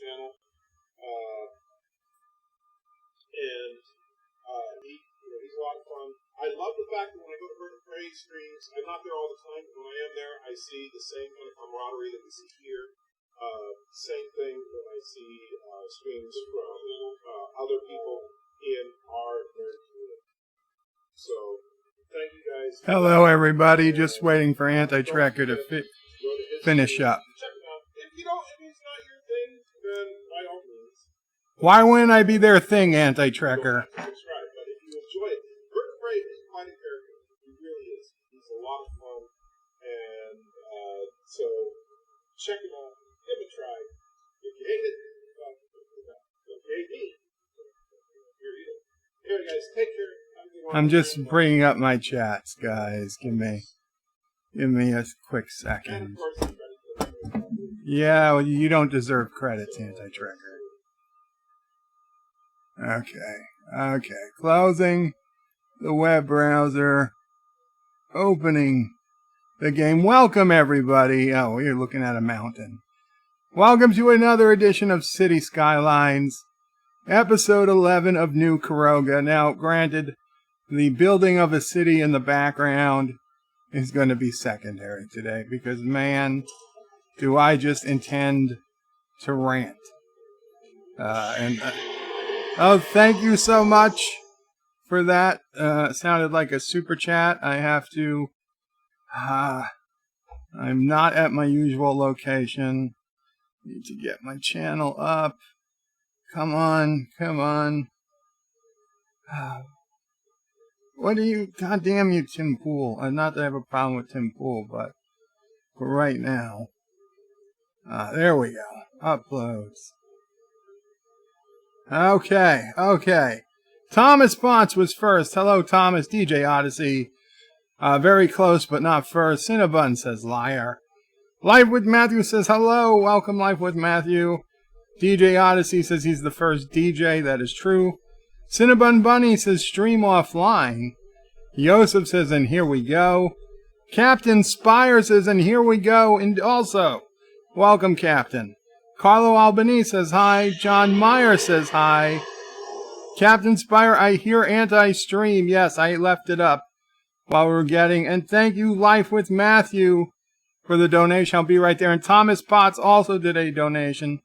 channel. He's a lot of fun. I love the fact that when I go to Bird of Prey streams, I'm not there all the time, but when I am there, I see the same kind of camaraderie that we see here. Same thing when I see streams from other people in our nerd community. So, thank you guys. Hello, everybody. Just waiting for Anti-Tracker to finish up. Check it out. If it's not your thing, then by all means. Why wouldn't I be their thing, Anti-Tracker? Subscribe, but if you enjoy it, Bird of Prey is quite a character. He really is. He's a lot of fun, and so check it out. Give it a try. If you hate it, don't hate me. Anyway, guys, take care. I'm just bringing up my chats, guys. Give me a quick second. Yeah, well, you don't deserve credits, Anti-Tracker. Okay. Closing the web browser. Opening the game. Welcome, everybody. Oh, you're looking at a mountain. Welcome to another edition of Cities Skylines, episode 11 of New Caroga. Now, granted, the building of a city in the background is going to be secondary today because, man, do I just intend to rant. Oh, thank you so much for that. Sounded like a super chat. I have to... I'm not at my usual location. Need to get my channel up. Come on. What do you... God damn you, Tim Pool. Not that I have a problem with Tim Pool, but for right now... there we go. Uploads. Okay. Thomas Fonts was first. Hello, Thomas. DJ Odyssey. Very close, but not first. Cinnabon says liar. Life with Matthew says hello. Welcome, Life with Matthew. DJ Odyssey says he's the first DJ. That is true. Cinnabon Bunny says stream offline. Yosef says, and here we go. Captain Spire says, and here we go. And also, welcome, Captain. Carlo Albanese says hi. John Meyer says hi. Captain Spire, I hear anti-stream. Yes, I left it up while we were getting. And thank you, Life with Matthew, for the donation. I'll be right there. And Thomas Potts also did a donation.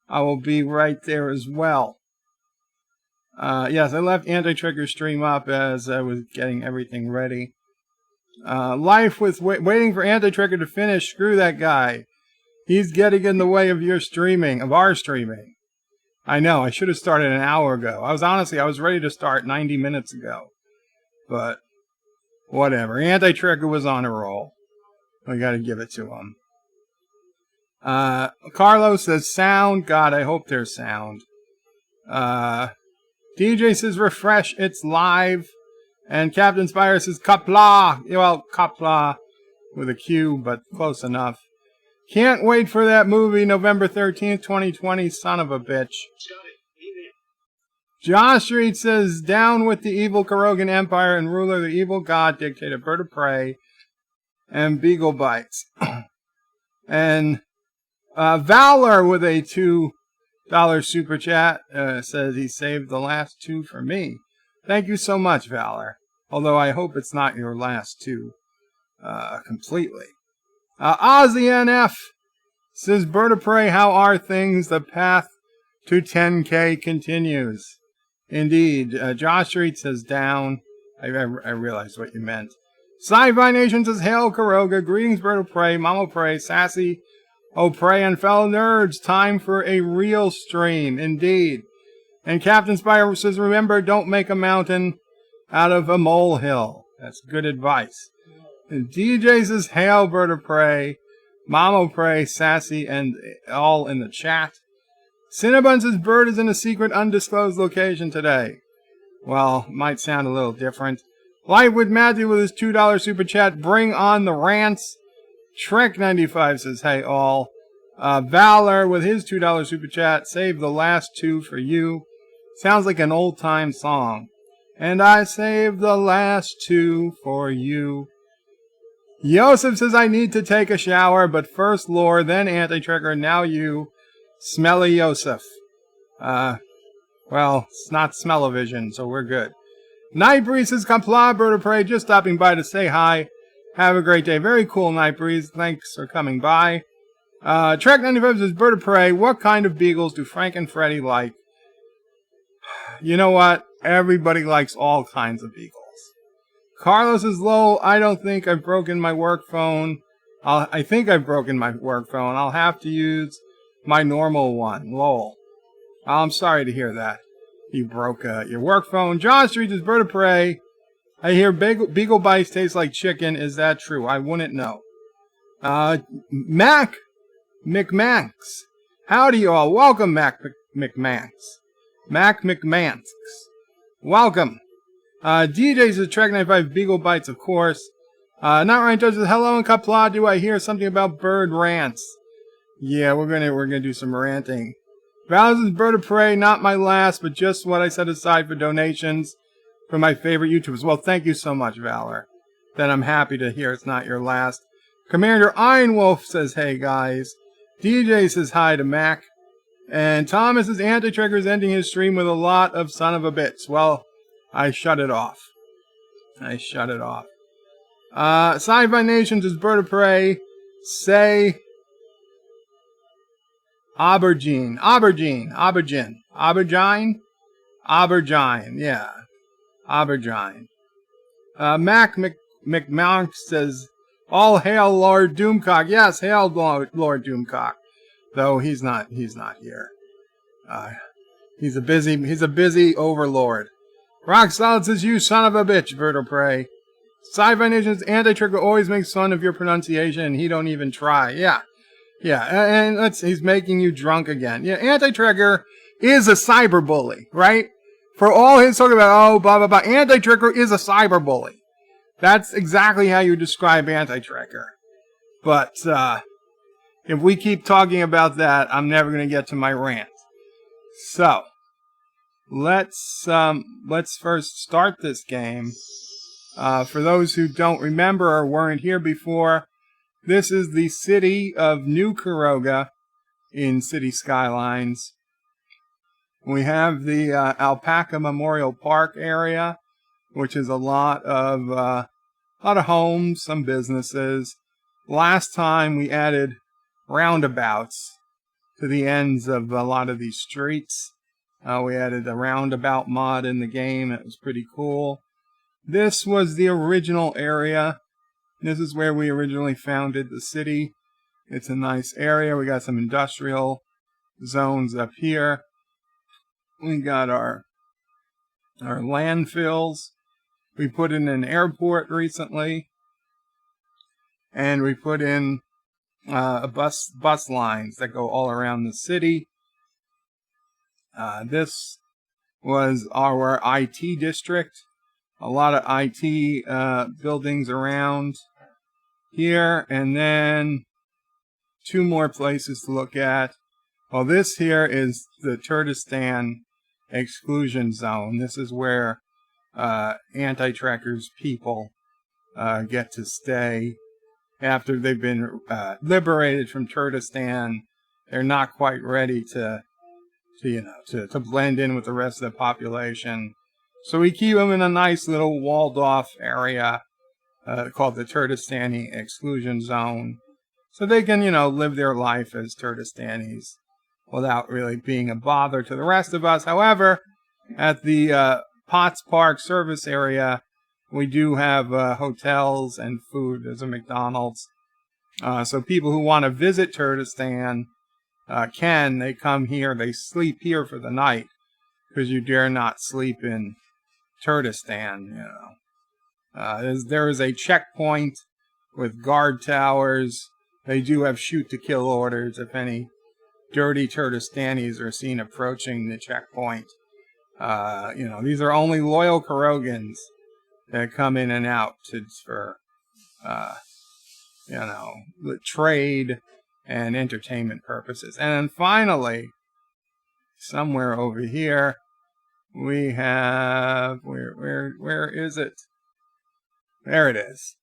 I will be right there as well. Yes, I left Anti-Trigger stream up as I was getting everything ready. Life with waiting for Anti-Trigger to finish. Screw that guy. He's getting in the way of your streaming, of our streaming. I know, I should have started an hour ago. I was ready to start 90 minutes ago. But, whatever. Anti-Trigger was on a roll. We gotta give it to him. Carlos says sound. God, I hope there's sound. DJ says refresh, it's live. And Captain Spire says Qapla. Well, Qapla with a Q, but close enough. Can't wait for that movie, November 13th, 2020, son of a bitch. Josh Street says, down with the evil Carogan Empire and ruler the evil god, dictator, bird of prey, and beagle bites. And Valor with a $2 super chat says he saved the last two for me. Thank you so much, Valor. Although I hope it's not your last two completely. Ozzy NF says, Bird of Prey, how are things? The path to 10K continues. Indeed. Josh Street says down. I realized what you meant. Sci-Fi Nation says, hail Caroga. Greetings, Bird of Prey, Mama Prey, Sassy, Prey, and fellow nerds. Time for a real stream. Indeed. And Captain Spire says, remember, don't make a mountain out of a molehill. That's good advice. And DJ says, hail, Bird of Prey, Mama Prey, Sassy, and all in the chat. Cinnabon says, Bird is in a secret undisclosed location today. Well, might sound a little different. Live with Matthew with his $2 super chat. Bring on the rants. Trek95 says, hey, all. Valor with his $2 super chat. Save the last two for you. Sounds like an old-time song. And I save the last two for you. Yosef says, I need to take a shower, but first Lore, then Anti-Trigger, now you. Smelly Yosef. Well, it's not smell-o-vision, so we're good. Night Breeze says, Qapla, bird of prey, just stopping by to say hi. Have a great day. Very cool, Night Breeze. Thanks for coming by. Trek 95 says, bird of prey, what kind of beagles do Frank and Freddy like? You know what? Everybody likes all kinds of beagles. Carlos is low. I don't think I've broken my work phone. I think I've broken my work phone. I'll have to use my normal one. Lol. I'm sorry to hear that. You broke your work phone. John Street is bird of prey. I hear beagle bites taste like chicken. Is that true? I wouldn't know. Mac McManx. Howdy, you all. Welcome, Mac McManx. Mac McManx. Welcome. DJ's a Trek 95 Beagle Bites, of course. Not Ryan Judge says, hello in Qapla. Do I hear something about bird rants? Yeah, we're gonna do some ranting. Valor's bird of prey, not my last, but just what I set aside for donations for my favorite YouTubers. Well, thank you so much, Valor. Then I'm happy to hear it's not your last. Commander Iron Wolf says, hey guys. DJ says hi to Mac. And Thomas is Anti-Trekker is ending his stream with a lot of son of a bitch. Well, I shut it off. Sci-Fi Nations is bird of prey. Say aubergine, yeah, aubergine. Mac McMonk says, all hail Lord Doomcock. Yes, hail Lord Doomcock. Though he's not here. He's a busy overlord. Rock Solid says, you son of a bitch, bird of prey. Sci-Fi Nation's Anti-Trekker always makes fun of your pronunciation, and he don't even try. Yeah, and he's making you drunk again. Yeah, Anti-Trekker is a cyberbully, right? For all his talk about, oh, blah, blah, blah, Anti-Trekker is a cyberbully. That's exactly how you describe Anti-Trekker. But, if we keep talking about that, I'm never going to get to my rant. So, let's first start this game. For those who don't remember or weren't here before, this is the city of New Caroga in Cities Skylines. We have the Alpaca Memorial Park area, which is a lot of homes, some businesses. Last time we added roundabouts to the ends of a lot of these streets. We added a roundabout mod in the game. It was pretty cool. This was the original area. This is where we originally founded the city. It's a nice area. We got some industrial zones up here. We got our landfills. We put in an airport recently. And we put in bus lines that go all around the city. This was our IT district. A lot of IT buildings around here, and then two more places to look at. Well, this here is the Turkestan exclusion zone. This is where Anti-Trekker's people get to stay after they've been liberated from Turkestan. They're not quite ready to blend in with the rest of the population. So we keep them in a nice little walled-off area called the Turkestani Exclusion Zone, so they can, live their life as Turkestanis without really being a bother to the rest of us. However, at the Potts Park service area, we do have hotels and food. There's a McDonald's. So people who want to visit Turkestan they come here. They sleep here for the night, because you dare not sleep in Turkestan, there is a checkpoint with guard towers. They do have shoot-to-kill orders if any dirty Turkestanis are seen approaching the checkpoint. These are only loyal Carogans that come in and out for trade and entertainment purposes. And then finally, somewhere over here, we have, where is it? There it is.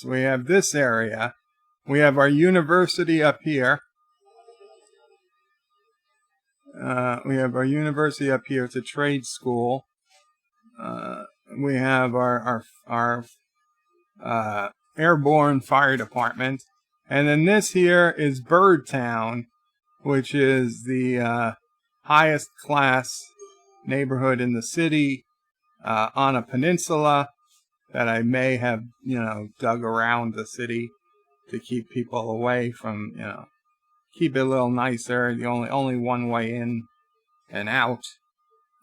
We have this area. We have our university up here. We have our university up here. It's a trade school. We have our airborne fire department. And then this here is Birdtown, which is the highest class neighborhood in the city, on a peninsula that I may have, dug around the city to keep people away from, keep it a little nicer. The only one way in and out.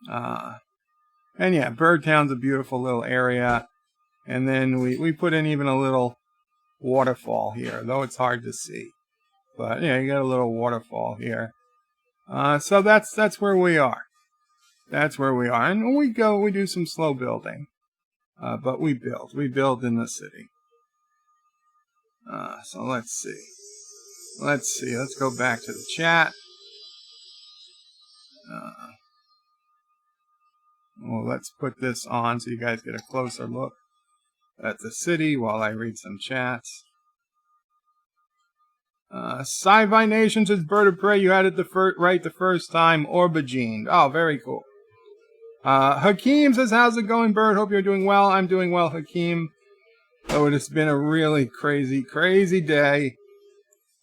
And yeah, Birdtown's a beautiful little area. And then we put in even a little waterfall here, though it's hard to see. But yeah, you got a little waterfall here. So that's where we are. That's where we are. And we do some slow building. But we build in the city. So let's see. Let's go back to the chat. Well, let's put this on so you guys get a closer look at the city while I read some chats. Sci-Fi Nation says, Bird of Prey, you had it right the first time. Aubergine. Oh, very cool. Hakeem says, how's it going, Bird? Hope you're doing well. I'm doing well, Hakeem. Oh, it has been a really crazy day.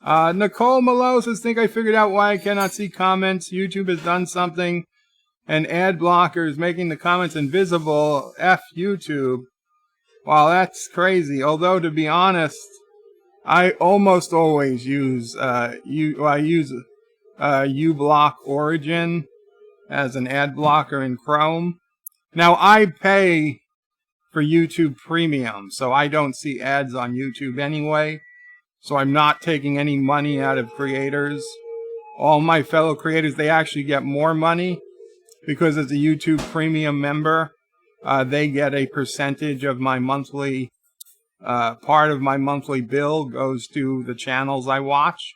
Nicole Malo says, think I figured out why I cannot see comments. YouTube has done something. And ad blockers making the comments invisible. F YouTube. Wow, that's crazy. Although, to be honest, I almost always use uBlock Origin as an ad blocker in Chrome. Now, I pay for YouTube Premium, so I don't see ads on YouTube anyway. So I'm not taking any money out of creators. All my fellow creators, they actually get more money because as a YouTube Premium member, they get a percentage of my monthly, part of my monthly bill goes to the channels I watch.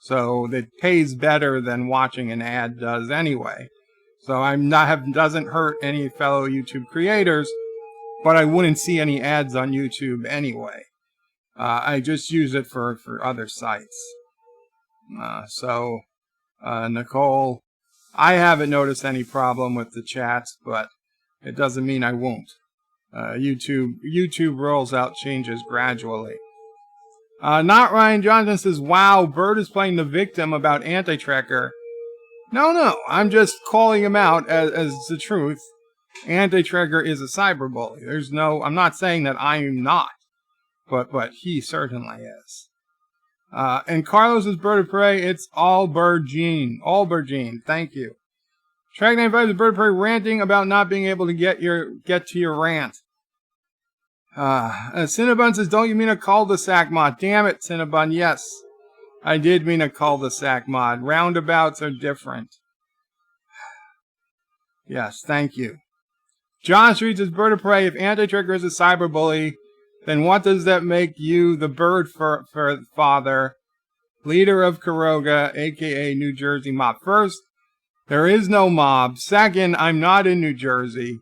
So it pays better than watching an ad does anyway. So doesn't hurt any fellow YouTube creators, but I wouldn't see any ads on YouTube anyway. I just use it for other sites. Nicole, I haven't noticed any problem with the chats, but it doesn't mean I won't. YouTube rolls out changes gradually. Not Ryan Johnson says, wow, Bird is playing the victim about Anti-Trekker. No, I'm just calling him out as the truth. Anti-Trekker is a cyberbully. I'm not saying that I'm not, but he certainly is. And Carlos is Bird of Prey. It's Aubergine. Thank you. Track 95 is Bird of Prey ranting about not being able to get to your rant. Cinnabon says, don't you mean a cul-de-sac mod? Damn it, Cinnabon. Yes, I did mean a cul-de-sac mod. Roundabouts are different. Yes, thank you. Josh reads as Bird of Prey. If Anti-Trekker is a cyberbully, then what does that make you the Bird for father, leader of Caroga, a.k.a. New Jersey mob? First, there is no mob. Second, I'm not in New Jersey.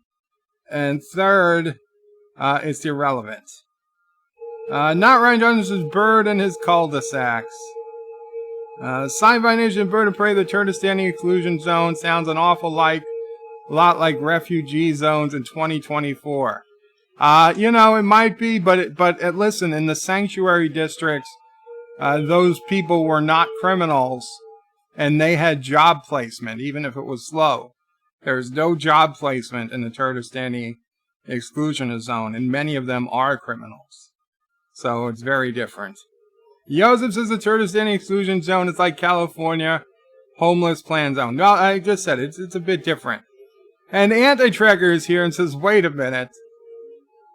And third, it's irrelevant. Not Ryan Johnson's Bird and his cul-de-sacs. Sci-Fi Nation Bird of Prey, the Kurdistani exclusion zone sounds an awful lot like refugee zones in 2024. It might be, but listen, in the sanctuary districts, those people were not criminals, and they had job placement, even if it was slow. There's no job placement in the Kurdistani exclusion zone, and many of them are criminals. So it's very different. Joseph says the Kurdistani exclusion zone is like California homeless plan zone. No, I just said it's a bit different. And Anti-Trekker is here and says, wait a minute.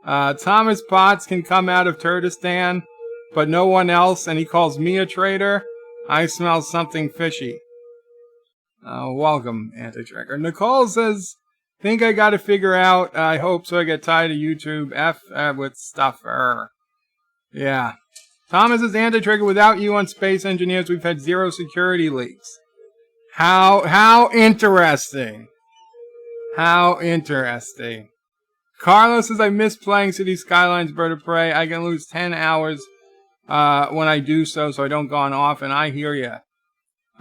Thomas Potts can come out of Kurdistan, but no one else, and he calls me a traitor. I smell something fishy. Welcome, Anti-Trekker. Nicole says, think I gotta figure out, I hope so I get tired of YouTube. With stuffer. Yeah. Thomas is Anti-Trekker. Without you on Space Engineers, we've had 0 security leaks. How interesting. How interesting. Carlos says, I miss playing Cities Skylines Bird of Prey. I can lose 10 hours when I do so I don't go on off, and I hear ya.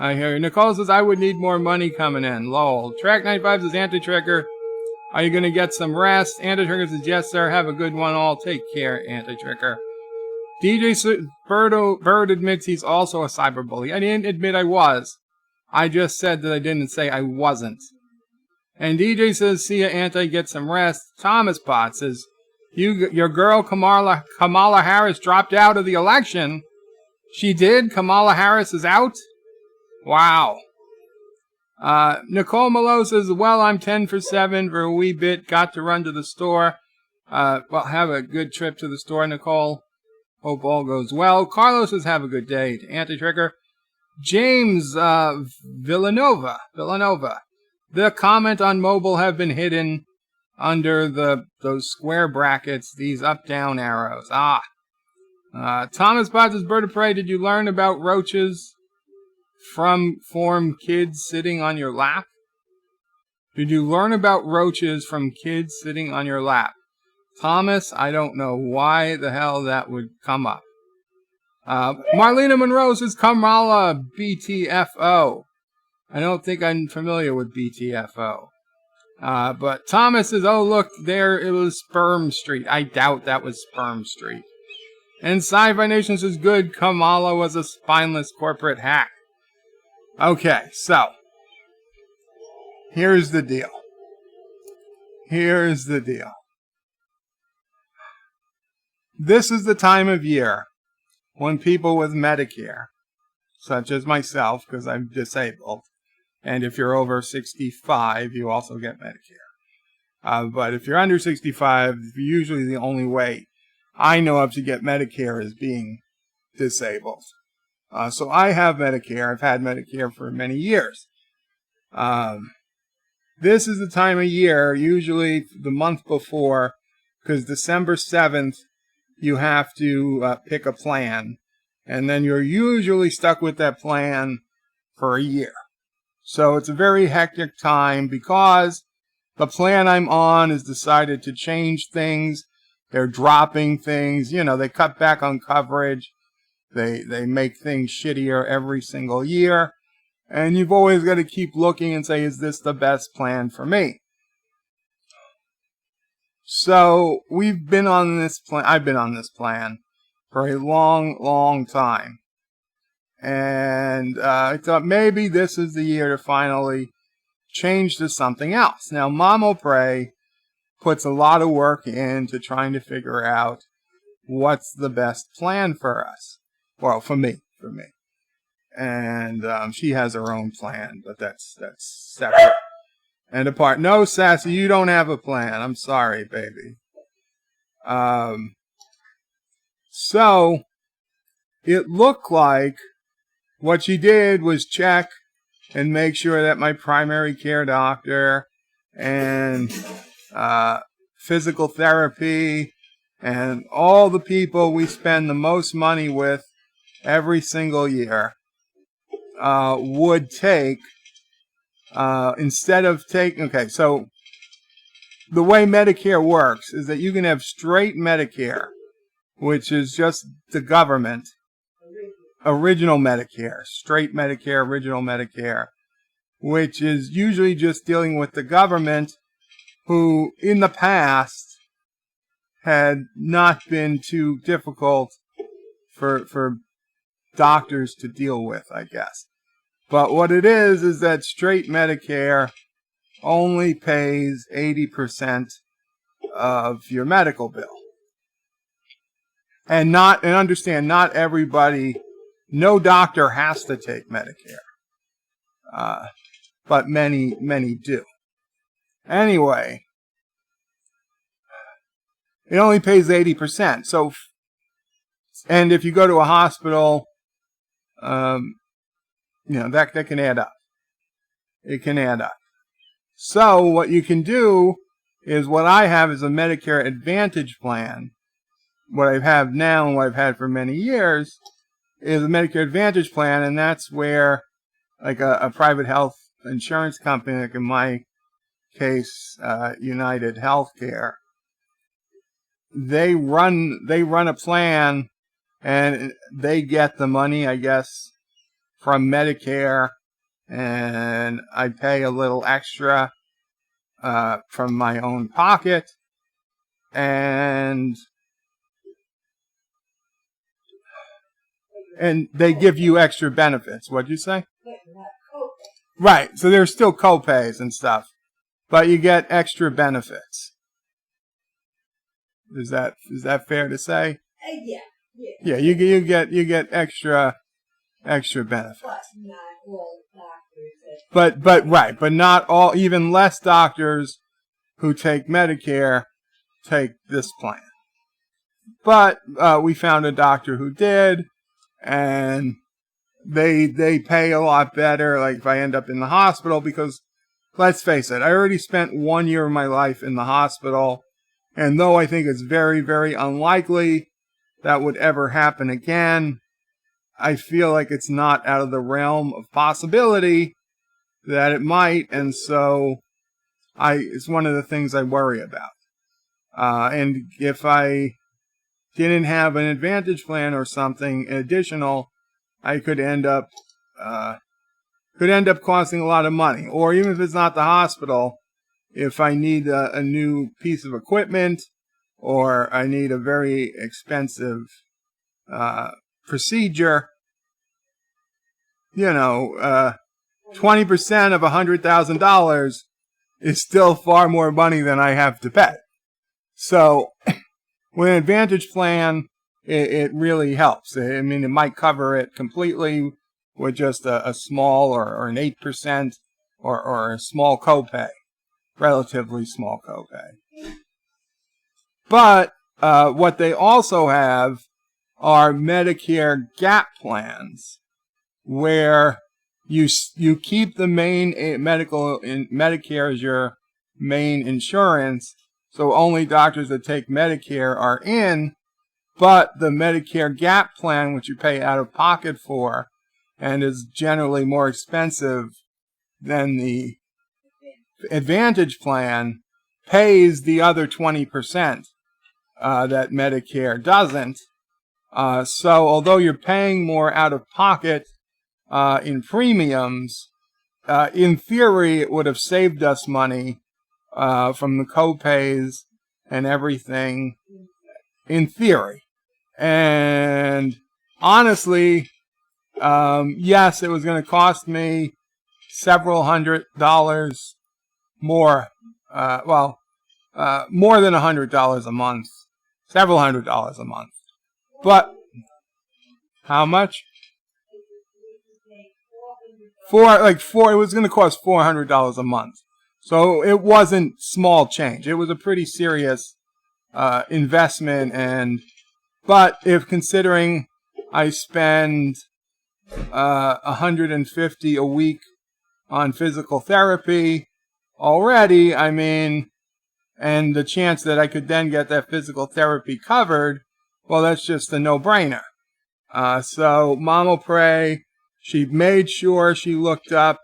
I hear you. Nicole says, I would need more money coming in. Lol. Track 95 says, Anti-Trigger, are you going to get some rest? Anti-Trigger says, yes, sir. Have a good one all. Take care, Anti-Trigger. Bird admits he's also a cyberbully. I didn't admit I was. I just said that I didn't say I wasn't. And DJ says, see ya, Anti, get some rest. Thomas Pot says, your girl Kamala Harris dropped out of the election. She did? Kamala Harris is out? Wow. Nicole Malo says, well, I'm 10 for 7 for a wee bit. Got to run to the store. Well, have a good trip to the store, Nicole. Hope all goes well. Carlos says, have a good day. Anti-Trigger. James Villanova. The comment on mobile have been hidden under those square brackets, these up-down arrows. Thomas Potts' Bird of Prey, did you learn about roaches from kids sitting on your lap? Did you learn about roaches from kids sitting on your lap? Thomas, I don't know why the hell that would come up. Marlena Monroe says, Kamala BTFO. I don't think I'm familiar with BTFO. But Thomas says, oh, look, there it was Sperm Street. I doubt that was Sperm Street. And Sci-Fi Nation says, good, Kamala was a spineless corporate hack. Okay, so, here's the deal. This is the time of year when people with Medicare, such as myself, because I'm disabled, and if you're over 65, you also get Medicare. But if you're under 65, usually the only way I know of to get Medicare is being disabled. So I have Medicare. I've had Medicare for many years. This is the time of year, usually the month before, because December 7th, you have to pick a plan. And then you're usually stuck with that plan for a year. So it's a very hectic time because the plan I'm on has decided to change things. They're dropping things. You know, they cut back on coverage. They make things shittier every single year. And you've always got to keep looking and say, is this the best plan for me? So we've been on this plan. I've been on this plan for a long, long time. And I thought maybe this is the year to finally change to something else. Now, Mamo Pray puts a lot of work into trying to figure out what's the best plan for us. Well, for me. And she has her own plan, but that's separate and apart. No, Sassy, you don't have a plan. I'm sorry, baby. So it looked like what she did was check and make sure that my primary care doctor and physical therapy and all the people we spend the most money with every single year would take, instead of taking, okay, so the way Medicare works is that you can have straight Medicare, which is just the government, original Medicare, straight Medicare, original Medicare, which is usually just dealing with the government who in the past had not been too difficult for doctors to deal with, I guess. But what it is that straight Medicare only pays 80% of your medical bill. And understand, not everybody, no doctor has to take Medicare. But many do. Anyway, it only pays 80%. So, and if you go to a hospital, that can add up. It can add up. So what you can do is what I have is a Medicare Advantage plan. What I have now and what I've had for many years is a Medicare Advantage plan, and that's where like a private health insurance company, like in my case, United Healthcare, they run a plan and they get the money, I guess, from Medicare, and I pay a little extra from my own pocket, and they give you extra benefits. What'd you say? Right, so there's still co-pays and stuff, but you get extra benefits. Is that fair to say? Yeah, you get extra benefits. But not all, even less doctors who take Medicare take this plan. But we found a doctor who did, and they pay a lot better, like if I end up in the hospital, because let's face it, I already spent 1 year of my life in the hospital, and though I think it's very, very unlikely that would ever happen again, I feel like it's not out of the realm of possibility that it might, and so it's one of the things I worry about. And if I didn't have an Advantage plan or something additional, I could end up costing a lot of money. Or even if it's not the hospital, if I need a new piece of equipment, or I need a very expensive procedure, 20% of $100,000 is still far more money than I have to pay. So with an Advantage plan, it really helps. I mean, it might cover it completely with just a small or an 8% or a small copay, relatively small copay. But what they also have are Medicare gap plans, where you keep the main Medicare as your main insurance, so only doctors that take Medicare are in, but the Medicare gap plan, which you pay out of pocket for, and is generally more expensive than the Advantage plan, pays the other 20% that Medicare doesn't. So although you're paying more out of pocket in premiums, in theory it would have saved us money from the co-pays and everything, in theory. And honestly, yes, it was going to cost me several $100 more, more than $100 a month, several $100 a month. But how much? It was going to cost $400 a month. So it wasn't small change. It was a pretty serious investment, but if considering I spend $150 a week on physical therapy already, I mean, and the chance that I could then get that physical therapy covered, well, that's just a no-brainer. So Mama Pray, she made sure she looked up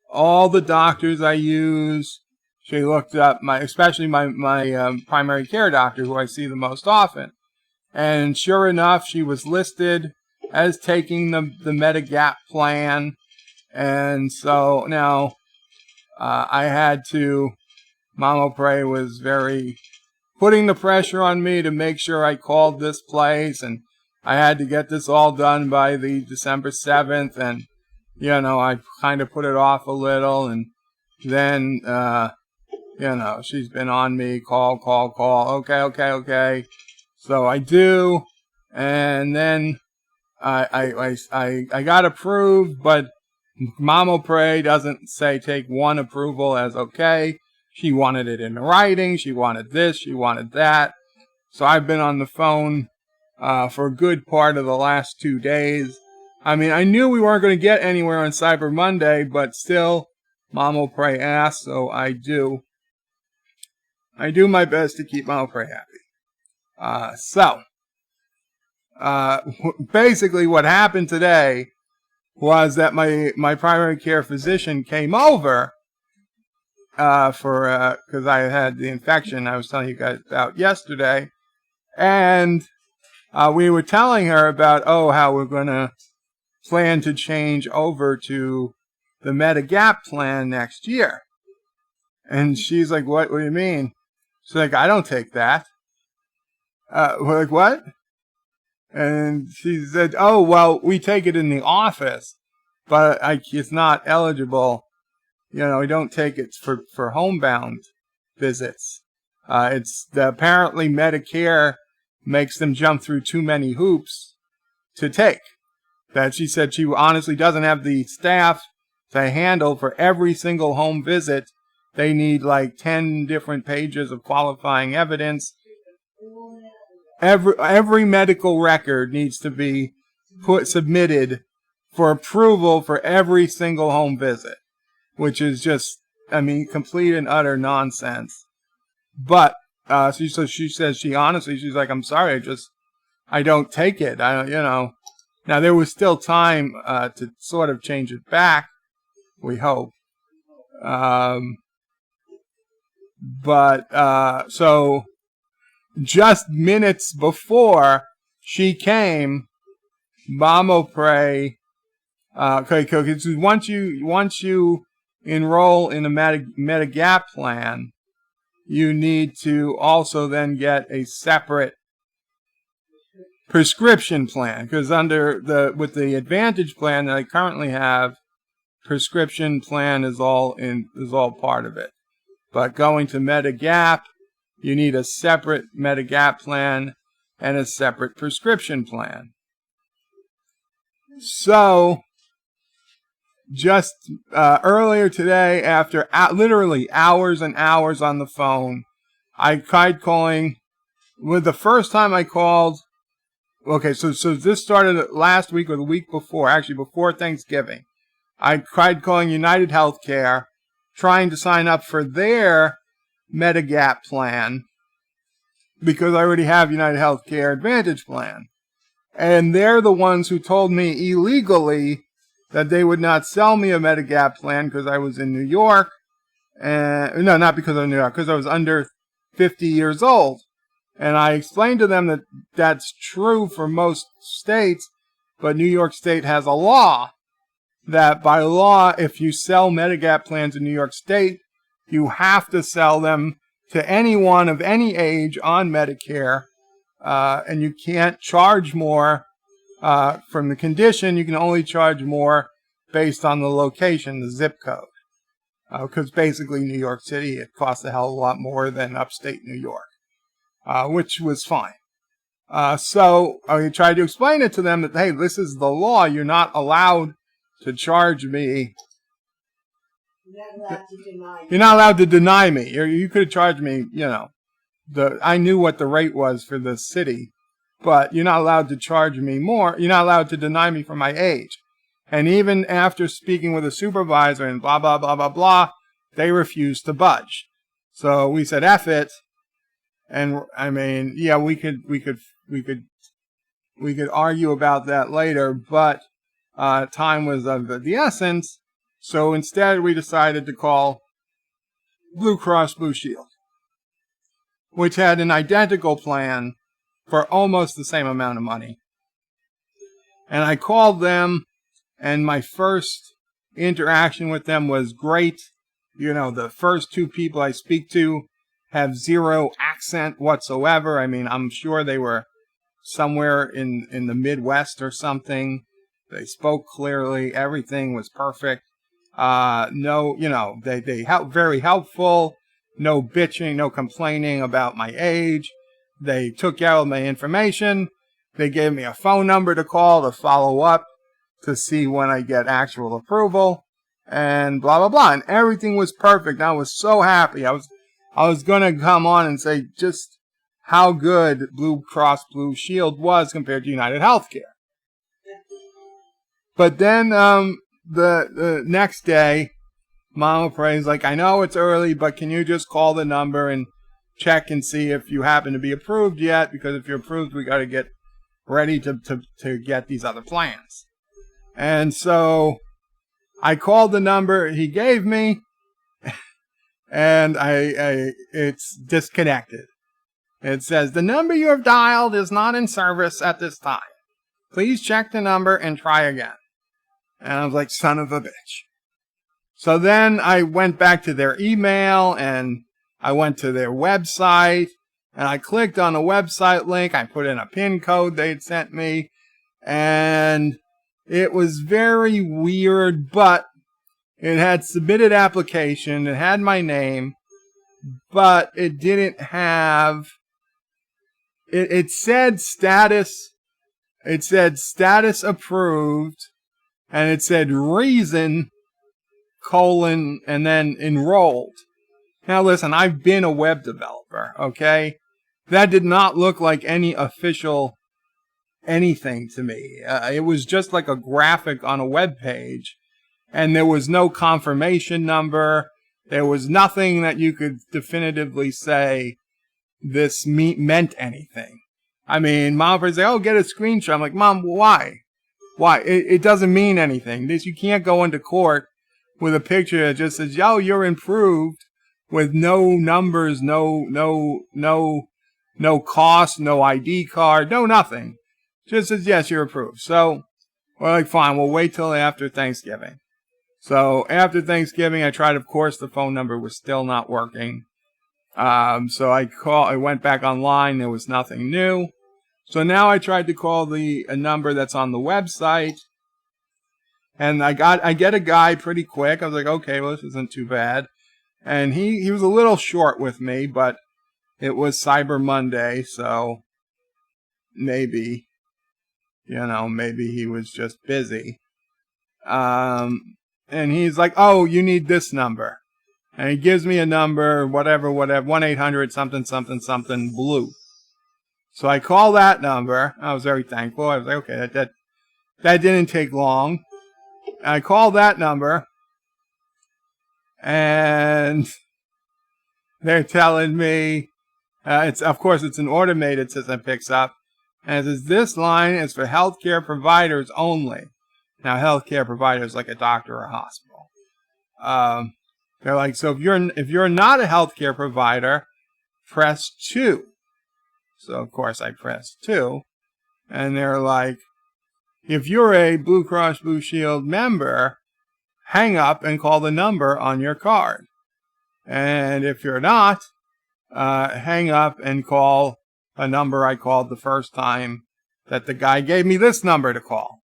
all the doctors I use. She looked up especially my primary care doctor, who I see the most often. And sure enough, she was listed as taking the Medigap plan. And so now I had to, Mama Pray was very putting the pressure on me to make sure I called this place, and I had to get this all done by the December 7th, and I kind of put it off a little, and then she's been on me, call, okay. So I do, and then I got approved, but Mama Pray doesn't say take one approval as okay. She wanted it in writing. She wanted this. She wanted that. So I've been on the phone for a good part of the last 2 days. I mean, I knew we weren't going to get anywhere on Cyber Monday, but still, Mama Pray asked, so I do. I do my best to keep Mama Pray happy. Basically what happened today was that my primary care physician came over because I had the infection I was telling you guys about yesterday, and we were telling her about how we're going to plan to change over to the Medigap plan next year. And she's like, what do you mean? She's like, I don't take that. We're like, what? And she said, oh, well, we take it in the office, but it's not eligible. We don't take it for homebound visits. Apparently Medicare makes them jump through too many hoops to take. That she said she honestly doesn't have the staff to handle for every single home visit. They need like 10 different pages of qualifying evidence. Every medical record needs to be submitted for approval for every single home visit, which is just, complete and utter nonsense. But she says she's like, I'm sorry, I don't take it. Now there was still time to sort of change it back, we hope. So just minutes before she came, Mama Pray, because once you enroll in a Medigap plan, you need to also then get a separate prescription plan, because with the Advantage plan that I currently have, prescription plan is all part of it. But going to Medigap, you need a separate Medigap plan and a separate prescription plan. So, just earlier today, after literally hours and hours on the phone, I tried calling. The first time I called, okay, so this started last week or the week before, actually before Thanksgiving. I tried calling United Healthcare, trying to sign up for their Medigap plan, because I already have United Healthcare Advantage plan. And they're the ones who told me illegally that they would not sell me a Medigap plan because I was in New York. No, not because I was in New York, because I was under 50 years old. And I explained to them that that's true for most states, but New York State has a law that by law, if you sell Medigap plans in New York State, you have to sell them to anyone of any age on Medicare, and you can't charge more from the condition. You can only charge more based on the location, the zip code, because basically New York City, it costs a hell of a lot more than upstate New York, which was fine. So I tried to explain it to them that, hey, this is the law. You're not allowed to charge me. You're not allowed to deny me. You could have charged me, I knew what the rate was for the city, but you're not allowed to charge me more. You're not allowed to deny me for my age. And even after speaking with a supervisor and blah, blah, blah, blah, blah, they refused to budge. So we said, F it. And we could argue about that later, but time was of the essence. So instead, we decided to call Blue Cross Blue Shield, which had an identical plan for almost the same amount of money. And I called them, and my first interaction with them was great. The first two people I speak to have zero accent whatsoever. I'm sure they were somewhere in the Midwest or something. They spoke clearly. Everything was perfect. They helped, very helpful. No bitching, no complaining about my age. They took out my information. They gave me a phone number to call to follow up to see when I get actual approval, and blah, blah, blah. And everything was perfect. I was so happy. I was going to come on and say just how good Blue Cross Blue Shield was compared to United Healthcare. But then, the next day, Mama Pray's like, I know it's early, but can you just call the number and check and see if you happen to be approved yet? Because if you're approved, we got to get ready to get these other plans. And so I called the number he gave me, and it's disconnected. It says, the number you have dialed is not in service at this time. Please check the number and try again. And I was like, son of a bitch. So then I went back to their email and I went to their website and I clicked on the website link. I put in a PIN code they'd sent me and it was very weird, but it had submitted application. It had my name, but it didn't have, it said status, approved, and it said reason, colon, and then enrolled. Now listen, I've been a web developer, okay? That did not look like any official anything to me. It was just like a graphic on a web page, and there was no confirmation number. There was nothing that you could definitively say this meant anything. I mean, Mom would say, oh, get a screenshot. I'm like, Mom, why? Why? It doesn't mean anything. You can't go into court with a picture that just says, yo, you're improved, with no numbers, no cost, no ID card, no nothing. Just says, yes, you're approved. So we're like, fine, we'll wait till after Thanksgiving. So after Thanksgiving, I tried, of course, the phone number was still not working. So I went back online, there was nothing new. So now I tried to call a number that's on the website. And I get a guy pretty quick. I was like, okay, well, this isn't too bad. And he was a little short with me, but it was Cyber Monday, so maybe he was just busy. And he's like, oh, you need this number. And he gives me a number, whatever, 1-800 something, something, something, blue. So I call that number. I was very thankful. I was like, okay, that didn't take long. I called that number, and they're telling me, it's an automated system picks up, and it says, this line is for healthcare providers only. Now, healthcare providers like a doctor or a hospital. They're like, so if you're not a healthcare provider, press 2. So, of course, I pressed 2, and they're like, if you're a Blue Cross Blue Shield member, hang up and call the number on your card. And if you're not, hang up and call a number I called the first time that the guy gave me this number to call.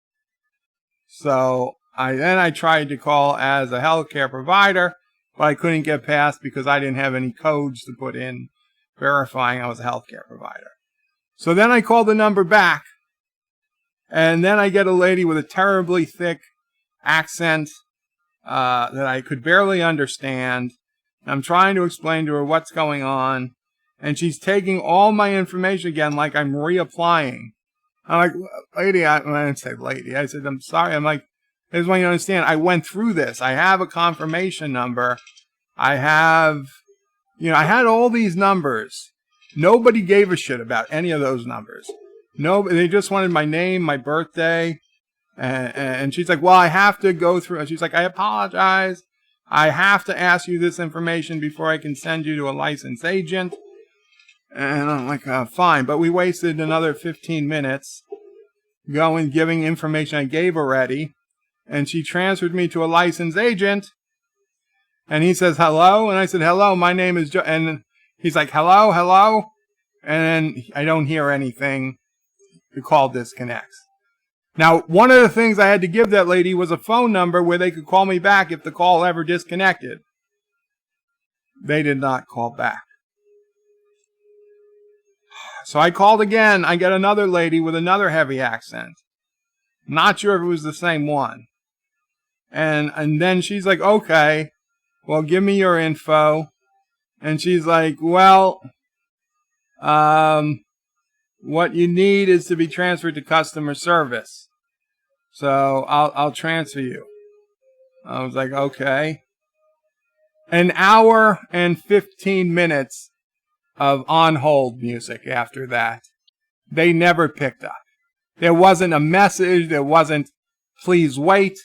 So I tried to call as a healthcare provider, but I couldn't get past because I didn't have any codes to put in verifying I was a healthcare provider. So then I called the number back, and then I get a lady with a terribly thick accent that I could barely understand. I'm trying to explain to her what's going on, and she's taking all my information again like I'm reapplying. I'm like, lady, I didn't say lady. I said, I'm sorry. I'm like, I just want you to understand, I went through this. I have a confirmation number. I had all these numbers. Nobody gave a shit about any of those numbers. No, they just wanted my name, my birthday. And she's like, well, I have to go through. And she's like, I apologize. I have to ask you this information before I can send you to a licensed agent. And I'm like, fine. But we wasted another 15 minutes giving information I gave already. And she transferred me to a licensed agent. And he says, hello. And I said, hello, my name is Joe. And he's like, hello, hello. And then I don't hear anything. The call disconnects. Now, one of the things I had to give that lady was a phone number where they could call me back if the call ever disconnected. They did not call back. So I called again. I get another lady with another heavy accent. Not sure if it was the same one. And then she's like, okay, well, give me your info. And she's like, well, what you need is to be transferred to customer service. So I'll transfer you. I was like, okay. An hour and 15 minutes of on-hold music after that. They never picked up. There wasn't a message. There wasn't, please wait.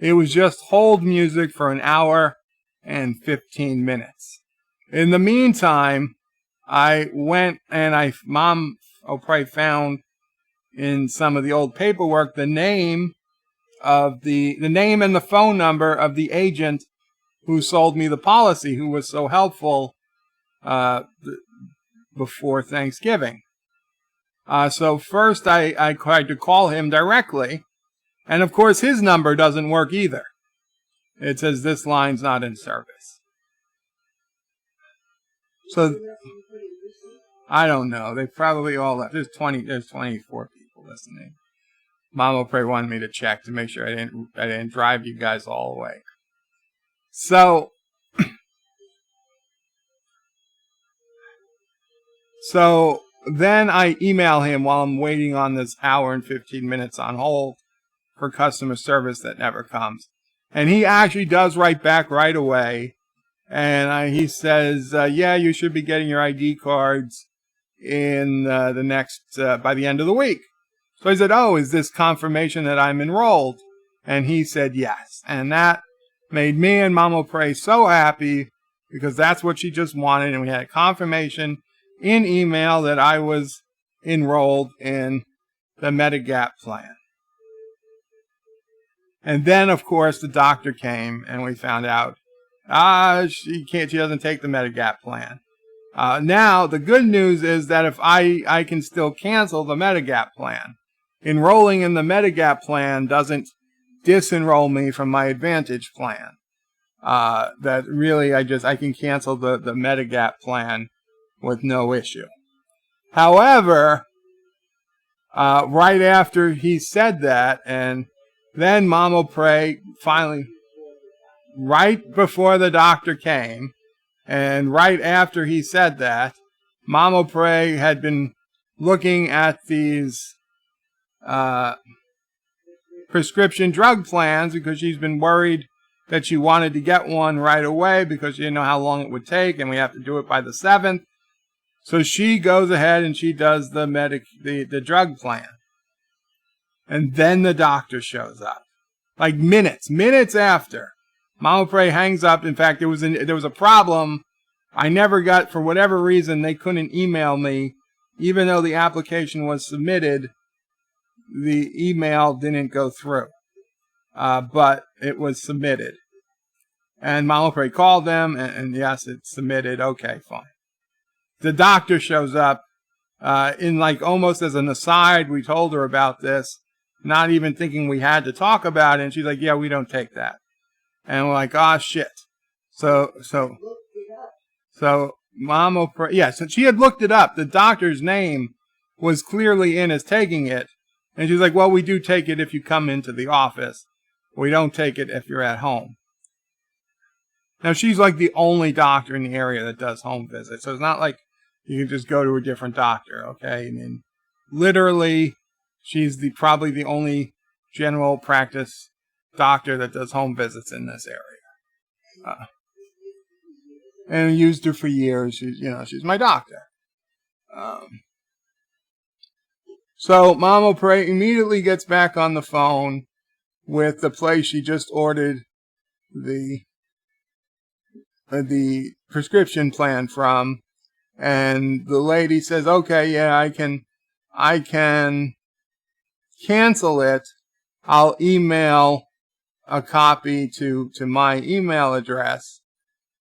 It was just hold music for an hour and 15 minutes. In the meantime, I went and Mom probably found in some of the old paperwork the name of the name and the phone number of the agent who sold me the policy, who was so helpful before Thanksgiving. So first I tried to call him directly, and of course his number doesn't work either. It says this line's not in service. So I don't know. They probably all left. There's 24 people listening. Mama Pray wanted me to check to make sure I didn't drive you guys all away. So then I email him while I'm waiting on this hour and 15 minutes on hold for customer service that never comes. And he actually does write back right away. And he says, yeah, you should be getting your ID cards in the next, by the end of the week. So I said, oh, is this confirmation that I'm enrolled? And he said yes. And that made me and Mama Pray so happy, because that's what she just wanted. And we had a confirmation in email that I was enrolled in the Medigap plan. And then, of course, the doctor came and we found out, she doesn't take the Medigap plan. Now, the good news is that if I can still cancel the Medigap plan. Enrolling in the Medigap plan doesn't disenroll me from my Advantage plan. That really, I can cancel the Medigap plan with no issue. However, right after he said that, and then Mama Pray finally, right before the doctor came, and right after he said that, Mama Pray had been looking at these prescription drug plans because she's been worried that she wanted to get one right away because she didn't know how long it would take, and we have to do it by the 7th. So she goes ahead and she does the drug plan. And then the doctor shows up. Like minutes after. Mama Pray hangs up. In fact, there was a problem. I never got, for whatever reason, they couldn't email me. Even though the application was submitted, the email didn't go through. But it was submitted. And Mama Pray called them, and yes, it's submitted. Okay, fine. The doctor shows up, in like almost as an aside. We told her about this, not even thinking we had to talk about it. And she's like, yeah, we don't take that. And we're like, oh, shit. So Mama Pray, yes, and she had looked it up. The doctor's name was clearly in as taking it. And she's like, well, we do take it if you come into the office. We don't take it if you're at home. Now, she's like the only doctor in the area that does home visits. So it's not like you can just go to a different doctor, okay? I mean, literally, she's probably the only general practice doctor that does home visits in this area. And I used her for years. She's my doctor. So Mama Pray immediately gets back on the phone with the place she just ordered the prescription plan from, and the lady says, okay, yeah, I can cancel it. I'll email a copy to my email address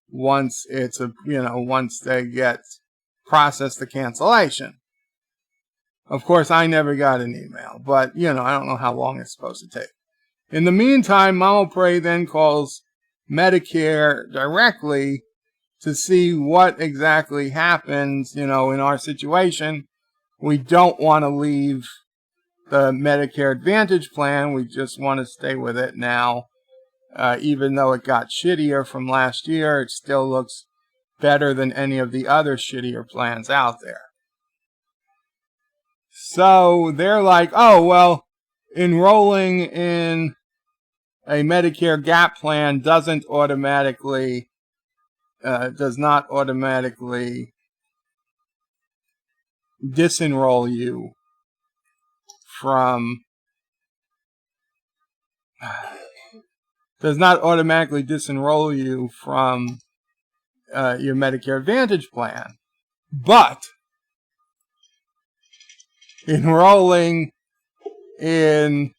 once once they get processed the cancellation. Of course, I never got an email, but I don't know how long it's supposed to take. In the meantime, Mama Pray then calls Medicare directly to see what exactly happens, in our situation. We don't want to leave the Medicare Advantage plan. We just want to stay with it now. Even though it got shittier from last year, it still looks better than any of the other shittier plans out there. So they're like, oh, well, enrolling in a Medicare Gap plan does not automatically disenroll you from your Medicare Advantage plan. But enrolling in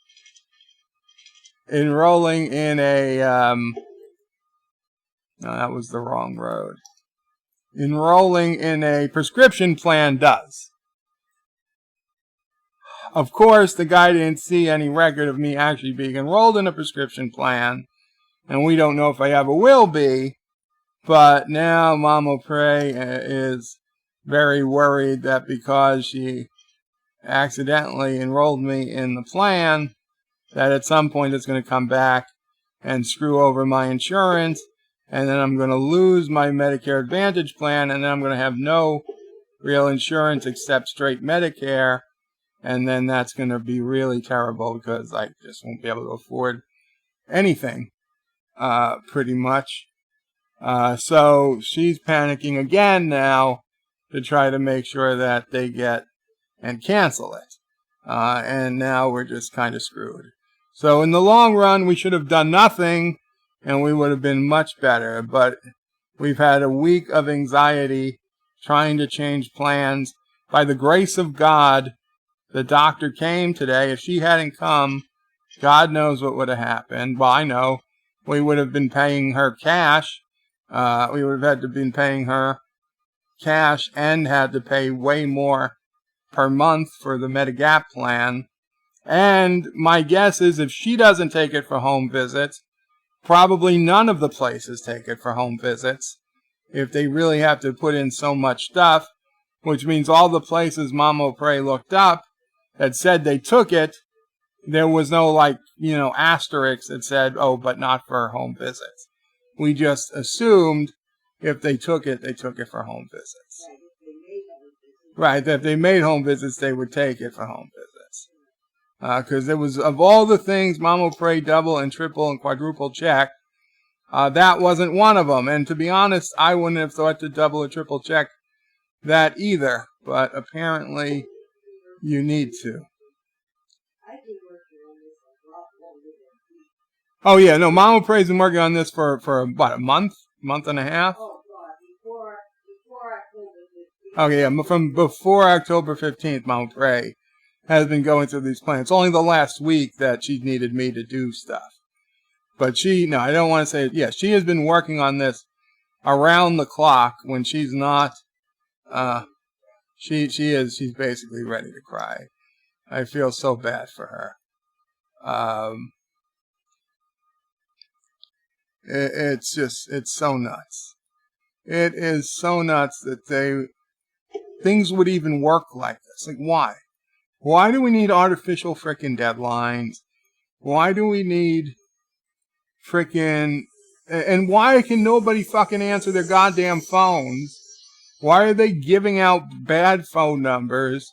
enrolling in a, no, that was the wrong road. Enrolling in a prescription plan does. Of course, the guy didn't see any record of me actually being enrolled in a prescription plan, and we don't know if I ever will be, but now Mama Prey is very worried that because she accidentally enrolled me in the plan, that at some point it's going to come back and screw over my insurance, and then I'm going to lose my Medicare Advantage plan, and then I'm going to have no real insurance except straight Medicare, and then that's going to be really terrible because I just won't be able to afford anything, pretty much. So she's panicking again now to try to make sure that they get and cancel it. And now we're just kind of screwed. So in the long run, we should have done nothing, and we would have been much better. But we've had a week of anxiety trying to change plans. By the grace of God, the doctor came today. If she hadn't come, God knows what would have happened. Well, I know. We would have been paying her cash. We would have had to been paying her cash and had to pay way more per month for the Medigap plan. And my guess is if she doesn't take it for home visits, probably none of the places take it for home visits. If they really have to put in so much stuff, which means all the places Mama Prey looked up that said they took it, there was no asterisk that said, oh, but not for home visits. We just assumed if they took it for home visits. Right, that if they made home visits, they would take it for home visits. Because it was, of all the things Mama Prey double and triple and quadruple check, that wasn't one of them. And to be honest, I wouldn't have thought to double or triple check that either. But apparently, you need to. Oh yeah, no, Mama Prey's been working on this for what, a month and a half? Before October 15th. Okay, yeah, from before October 15th, Mama Prey has been going through these plans. It's only the last week that she needed me to do stuff. But no, I don't want to say it. Yeah, she has been working on this around the clock when she's not, she's basically ready to cry. I feel so bad for her. It's so nuts. It is so nuts that things would even work like this. Like, why? Why do we need artificial frickin' deadlines? Why do we need frickin', and why can nobody fucking answer their goddamn phones? Why are they giving out bad phone numbers?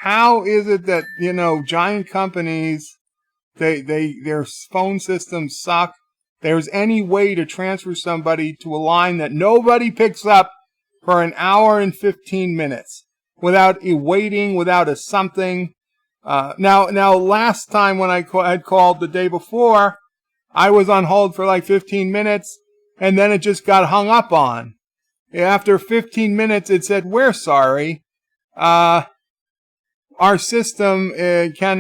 How is it that, giant companies, their phone systems suck? There's any way to transfer somebody to a line that nobody picks up for an hour and 15 minutes without a waiting, without a something. Now, last time when I had called the day before, I was on hold for like 15 minutes, and then it just got hung up on. After 15 minutes, it said, "We're sorry. Our system can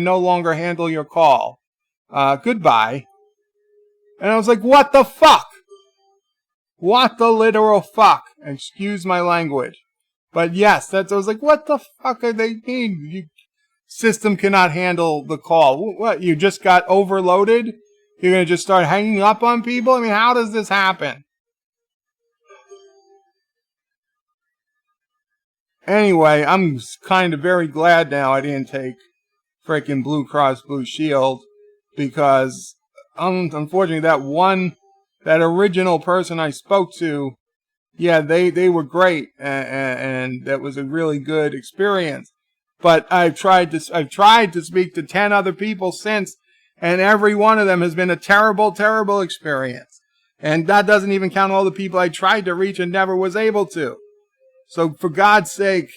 no longer handle your call. Goodbye." And I was like, what the fuck? What the literal fuck? Excuse my language. But yes, I was like, what the fuck are they mean? System cannot handle the call. What, you just got overloaded? You're going to just start hanging up on people? I mean, how does this happen? Anyway, I'm kind of very glad now I didn't take freaking Blue Cross Blue Shield, because unfortunately that original person I spoke to, yeah, they were great, and that was a really good experience. But I've tried to speak to 10 other people since, and every one of them has been a terrible, terrible experience. And that doesn't even count all the people I tried to reach and never was able to. So for God's sake,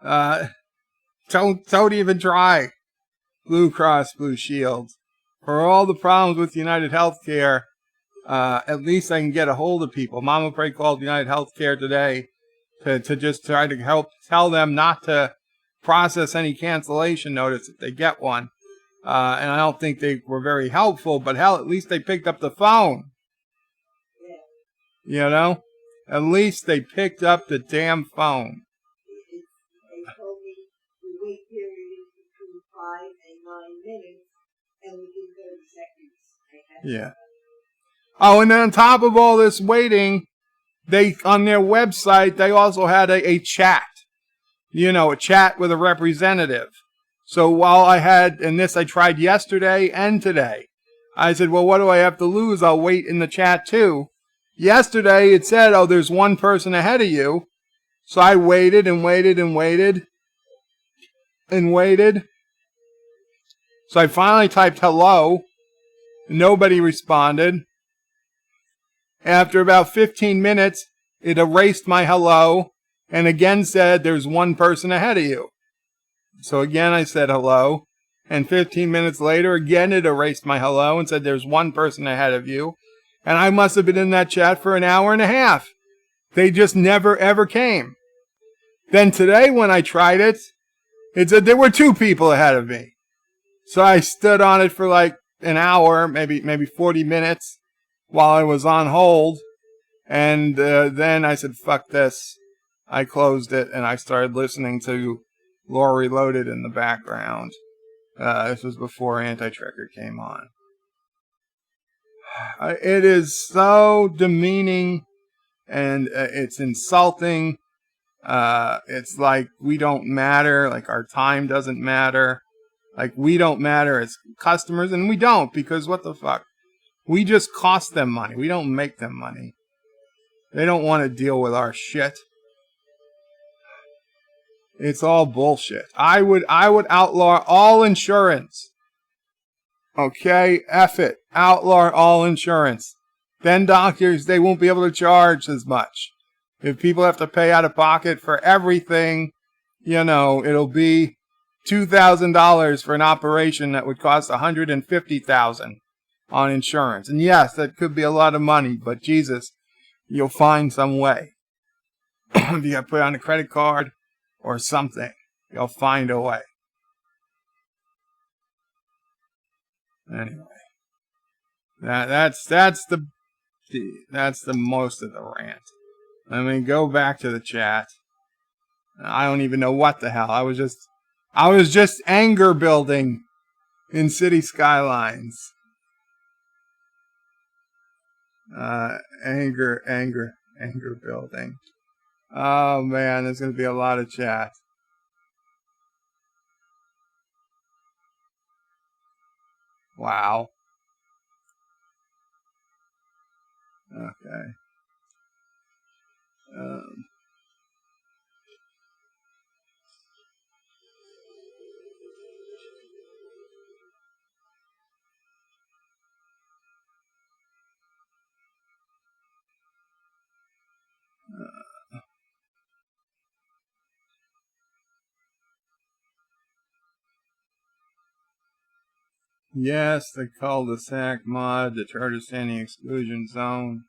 don't even try Blue Cross Blue Shield. For all the problems with United Healthcare, at least I can get a hold of people. Mama Prey called United Healthcare today to just try to help tell them not to process any cancellation notice if they get one. And I don't think they were very helpful, but hell, at least they picked up the phone. You know? At least they picked up the damn phone. They told me the wait period is between 5 and 9 minutes, and within 30 seconds. Yeah. Oh, and then on top of all this waiting, they on their website, they also had a chat. You know, a chat with a representative. So while I had, and this I tried yesterday and today, I said, well, what do I have to lose? I'll wait in the chat too. Yesterday it said, oh, there's one person ahead of you. So I waited and waited and waited and waited. So I finally typed hello. Nobody responded. After about 15 minutes, it erased my hello and again said, there's one person ahead of you. So again, I said hello. And 15 minutes later, again, it erased my hello and said, there's one person ahead of you. And I must have been in that chat for an hour and a half. They just never, ever came. Then today, when I tried it, it said there were two people ahead of me. So I stood on it for like an hour, maybe 40 minutes while I was on hold. And then I said, fuck this. I closed it and I started listening to Law Reloaded in the background. This was before Anti-Tracker came on. It is so demeaning and it's insulting. It's like we don't matter, like our time doesn't matter. Like we don't matter as customers, and we don't, because what the fuck? We just cost them money. We don't make them money. They don't want to deal with our shit. It's all bullshit. I would outlaw all insurance. Okay, F it. Outlaw all insurance. Then doctors, they won't be able to charge as much. If people have to pay out of pocket for everything, you know, it'll be $2,000 for an operation that would cost $150,000 on insurance. And yes, that could be a lot of money, but Jesus, you'll find some way. If you got to put it on a credit card or something, you'll find a way. Anyway, that's the most of the rant. I mean, go back to the chat. I don't even know what the hell. I was just anger building in Cities Skylines. Anger building. Oh man, there's gonna be a lot of chat. Wow. Okay. Yes, the cul-de-sac mod, the charter standing exclusion zone.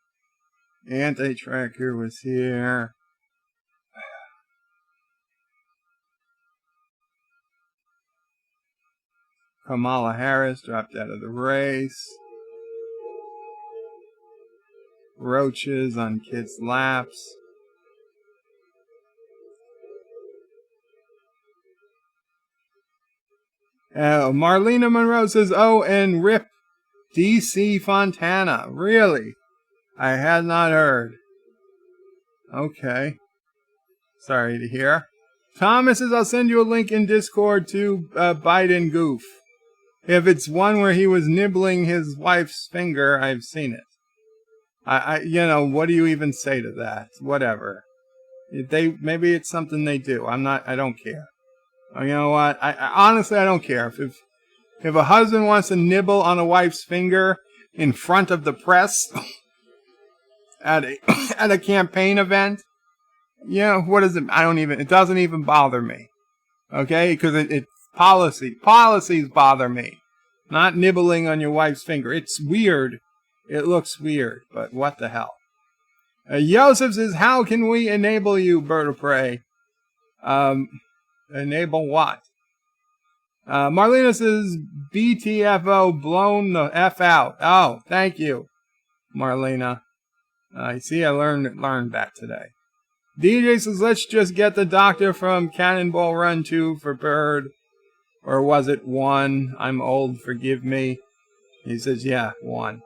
Anti-tracker was here. Kamala Harris dropped out of the race. Roaches on kids' laps. Marlena Monroe says, oh, and rip DC Fontana. Really? I had not heard. Okay. Sorry to hear. Thomas says, I'll send you a link in Discord to Biden Goof. If it's one where he was nibbling his wife's finger, I've seen it. What do you even say to that? Whatever. Maybe it's something they do. I don't care. You know what? I honestly, I don't care. If a husband wants to nibble on a wife's finger in front of the press at a campaign event, what is it? It doesn't even bother me. Okay? Because it's policy. Policies bother me. Not nibbling on your wife's finger. It's weird. It looks weird, but what the hell? Joseph says, how can we enable you, Bird of Prey? Enable what? Marlena says, BTFO, blown the F out. Oh, thank you, Marlena. I see I learned that today. DJ says, let's just get the doctor from Cannonball Run 2 for Bird. Or was it 1? I'm old, forgive me. He says, yeah, 1.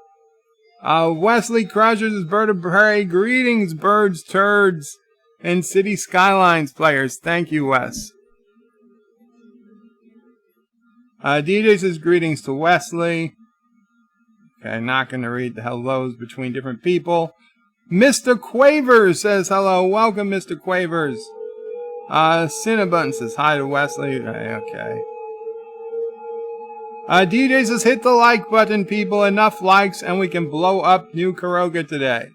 Wesley Crushers is Bird of Prey. Greetings, birds, turds, and Cities Skylines players. Thank you, Wes. DJ says, greetings to Wesley. Okay, not going to read the hellos between different people. Mr. Quavers says hello. Welcome, Mr. Quavers. Cinnabon says hi to Wesley. Okay. DJ says, hit the like button, people. Enough likes, and we can blow up New Caroga today.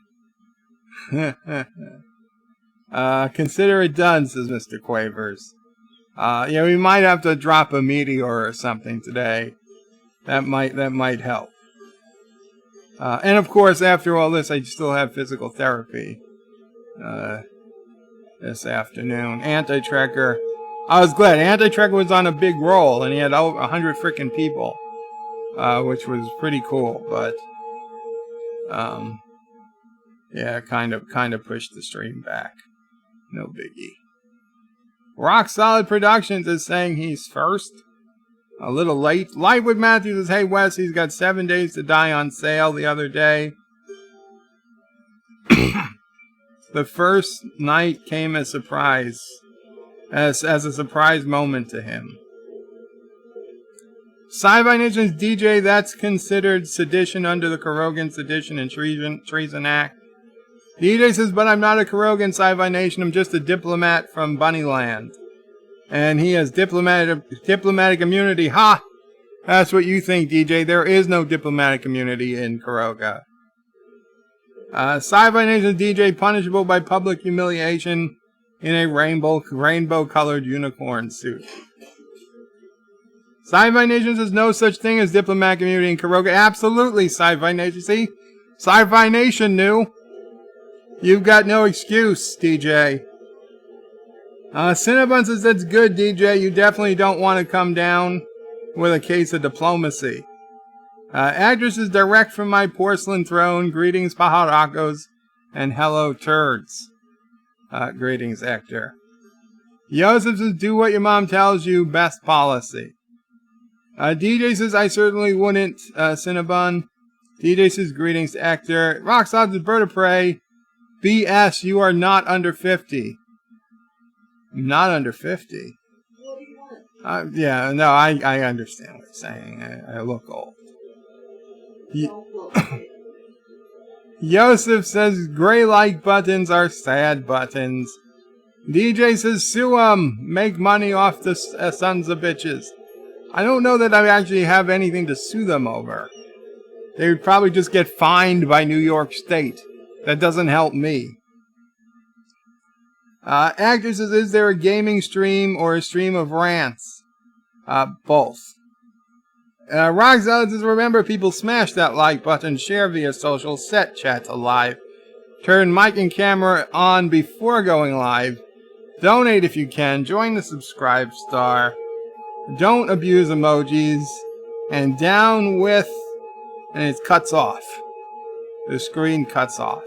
Consider it done, says Mr. Quavers. Yeah, we might have to drop a meteor or something today. That might help. And of course, after all this, I still have physical therapy this afternoon. Anti-Trekker. I was glad. Anti-Trekker was on a big roll, and he had over 100 freaking people, which was pretty cool. But yeah, kind of pushed the stream back. No biggie. Rock Solid Productions is saying he's first. A little late. Lightwood Matthews says, hey Wes, he's got 7 Days to Die on sale the other day. The first night came as surprise. As a surprise moment to him. Sci-Fi Nation's DJ, that's considered sedition under the Carogan Sedition and Treason Act. DJ says, but I'm not a Carogan, Sci-Fi Nation, I'm just a diplomat from Bunnyland. And he has diplomatic immunity. Ha! That's what you think, DJ. There is no diplomatic immunity in Caroga. Sci-Fi Nation's DJ, punishable by public humiliation in a rainbow-colored unicorn suit. Sci-Fi Nation says no such thing as diplomatic immunity in Caroga. Absolutely, Sci-Fi Nation. See? Sci-Fi Nation knew. You've got no excuse, DJ. Cinnabon says that's good, DJ. You definitely don't want to come down with a case of diplomacy. Actress is direct from my porcelain throne. Greetings, pajaracos, and hello, turds. Greetings, actor. Joseph says, do what your mom tells you, best policy. DJ says, I certainly wouldn't, Cinnabon. DJ says, greetings, actor. Roxod's is Bird of Prey. BS, you are not under 50. I'm not under 50. Yeah, no, I understand what you're saying. I look old. Yosef says, gray like buttons are sad buttons. DJ says, sue 'em. Make money off the sons of bitches. I don't know that I actually have anything to sue them over. They would probably just get fined by New York State. That doesn't help me. Actor says, is there a gaming stream or a stream of rants? Both. Roxelle says, remember people, smash that like button, share via social, set chat to live, turn mic and camera on before going live, donate if you can, join the subscribe star, don't abuse emojis, and down with, and it cuts off. The screen cuts off.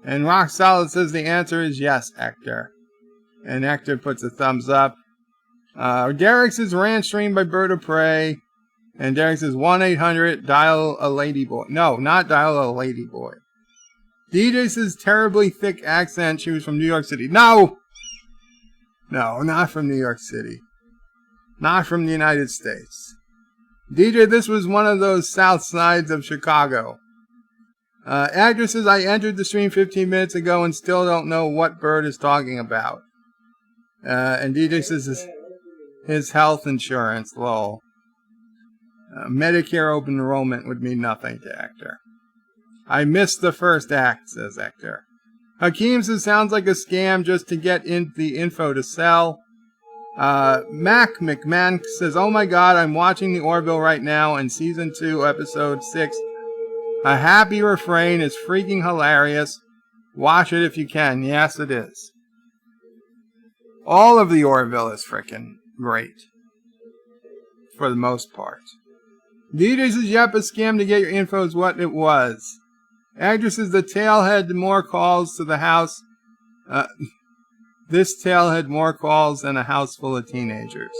And Rock Solid says the answer is yes, Hector. And Hector puts a thumbs up. Derek says rant stream by Bird of Prey. And Derek says 1-800 dial a ladyboy. No, not dial a ladyboy. DJ says terribly thick accent. She was from New York City. No! No, not from New York City. Not from the United States. DJ, this was one of those south sides of Chicago. Actor says, I entered the stream 15 minutes ago and still don't know what Bird is talking about. And DJ says his health insurance, lol. Medicare open enrollment would mean nothing to Hector. I missed the first act, says Hector. Hakeem says, sounds like a scam just to get in the info to sell. Mac McMahon says, oh my god, I'm watching the Orville right now and season 2, episode 6. A happy refrain is freaking hilarious. Watch it if you can. Yes, it is. All of the Orville is frickin' great. For the most part. DJ says, yep, a scam to get your info is what it was. Actress says, the tail had more calls to the house. This tail had more calls than a house full of teenagers.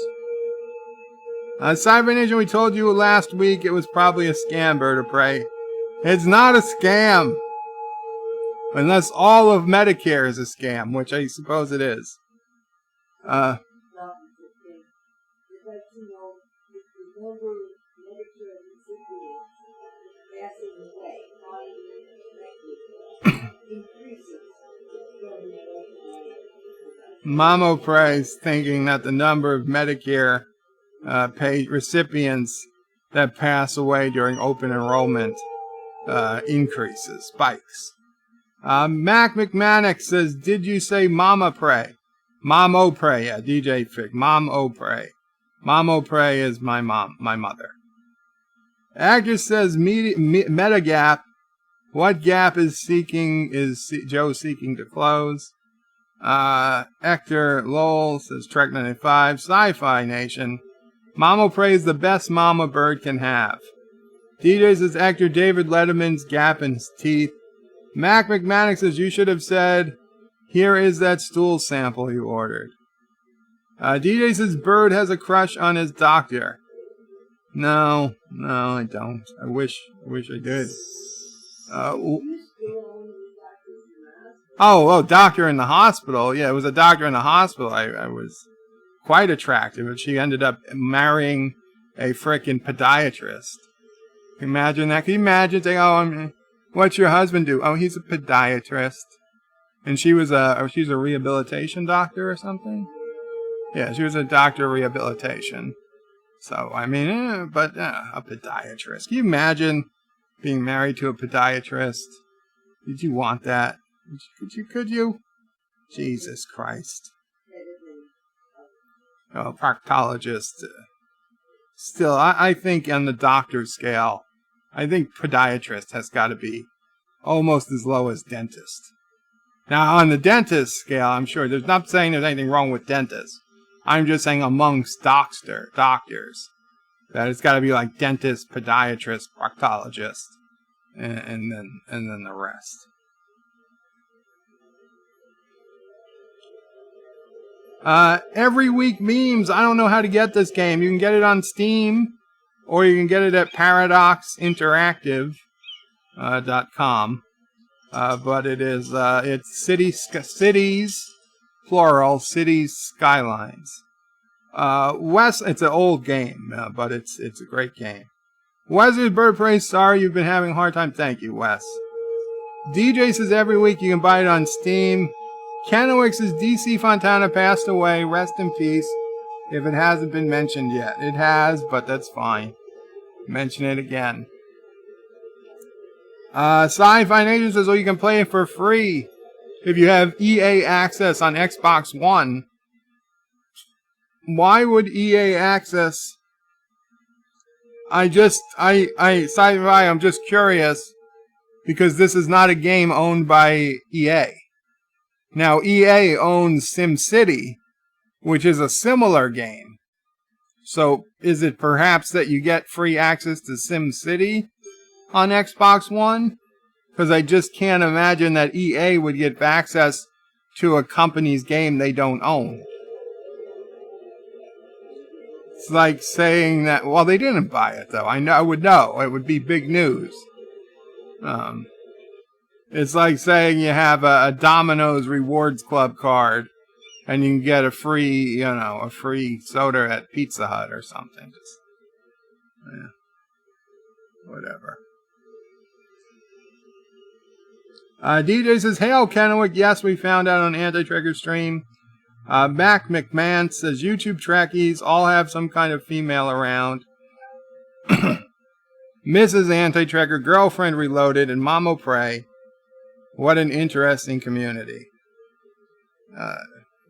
Cyber Nation, we told you last week it was probably a scam, Bird of Prey. It's not a scam. Unless all of Medicare is a scam, which I suppose it is. Mamo Price thinking that the number of Medicare paid recipients that pass away during open enrollment increases, spikes. Mac McManus says, did you say Mama Pray? Mom O Pray, yeah, DJ Fig. Mom O Pray. Mom O Pray is my mom, my mother. Actress says, Meta Gap. What gap is Joe seeking to close? Hector Lowell says, Trek 95. Sci-Fi Nation. Mama Pray is the best mama bird can have. DJ says, actor David Letterman's gap in his teeth. Mac McManus says, you should have said, here is that stool sample you ordered. DJ says, Bird has a crush on his doctor. No, I don't. I wish I did. Doctor in the hospital. Yeah, it was a doctor in the hospital. I was quite attractive, but she ended up marrying a frickin' podiatrist. Can you imagine that? Can you imagine saying, what's your husband do? Oh, he's a podiatrist. And she's a rehabilitation doctor or something? Yeah, she was a doctor of rehabilitation. So, a podiatrist. Can you imagine being married to a podiatrist? Did you want that? Could you? Jesus Christ. Oh, proctologist. Still, I think on the doctor scale, I think podiatrist has got to be almost as low as dentist. Now, on the dentist scale, I'm sure, not saying there's anything wrong with dentists. I'm just saying amongst doctors, that it's got to be like dentist, podiatrist, proctologist, and then the rest. Every week memes. I don't know how to get this game. You can get it on Steam, or you can get it at paradoxinteractive.com. But it is, it's cities, plural, Cities Skylines. Wes, it's an old game, but it's a great game. Wesley's Bird Praise, sorry you've been having a hard time. Thank you, Wes. DJ says every week you can buy it on Steam. Kennewick says DC Fontana passed away. Rest in peace. If it hasn't been mentioned yet. It has, but that's fine. Mention it again. Sci-Fi Nation says, you can play it for free if you have EA access on Xbox One. Why would EA access? Sci-Fi, I'm just curious because this is not a game owned by EA. Now, EA owns SimCity, which is a similar game. So, is it perhaps that you get free access to SimCity on Xbox One? Because I just can't imagine that EA would get access to a company's game they don't own. It's like saying that, well, they didn't buy it, though. I would know. It would be big news. It's like saying you have a Domino's Rewards Club card and you can get a free, a free soda at Pizza Hut or something. Just, whatever. DJ says, hail Kennewick. Yes, we found out on Anti-Trigger stream. Mac McMahon says, YouTube Trekkies all have some kind of female around. Mrs. Anti-Trigger, Girlfriend Reloaded, and Mamo Pray. What an interesting community.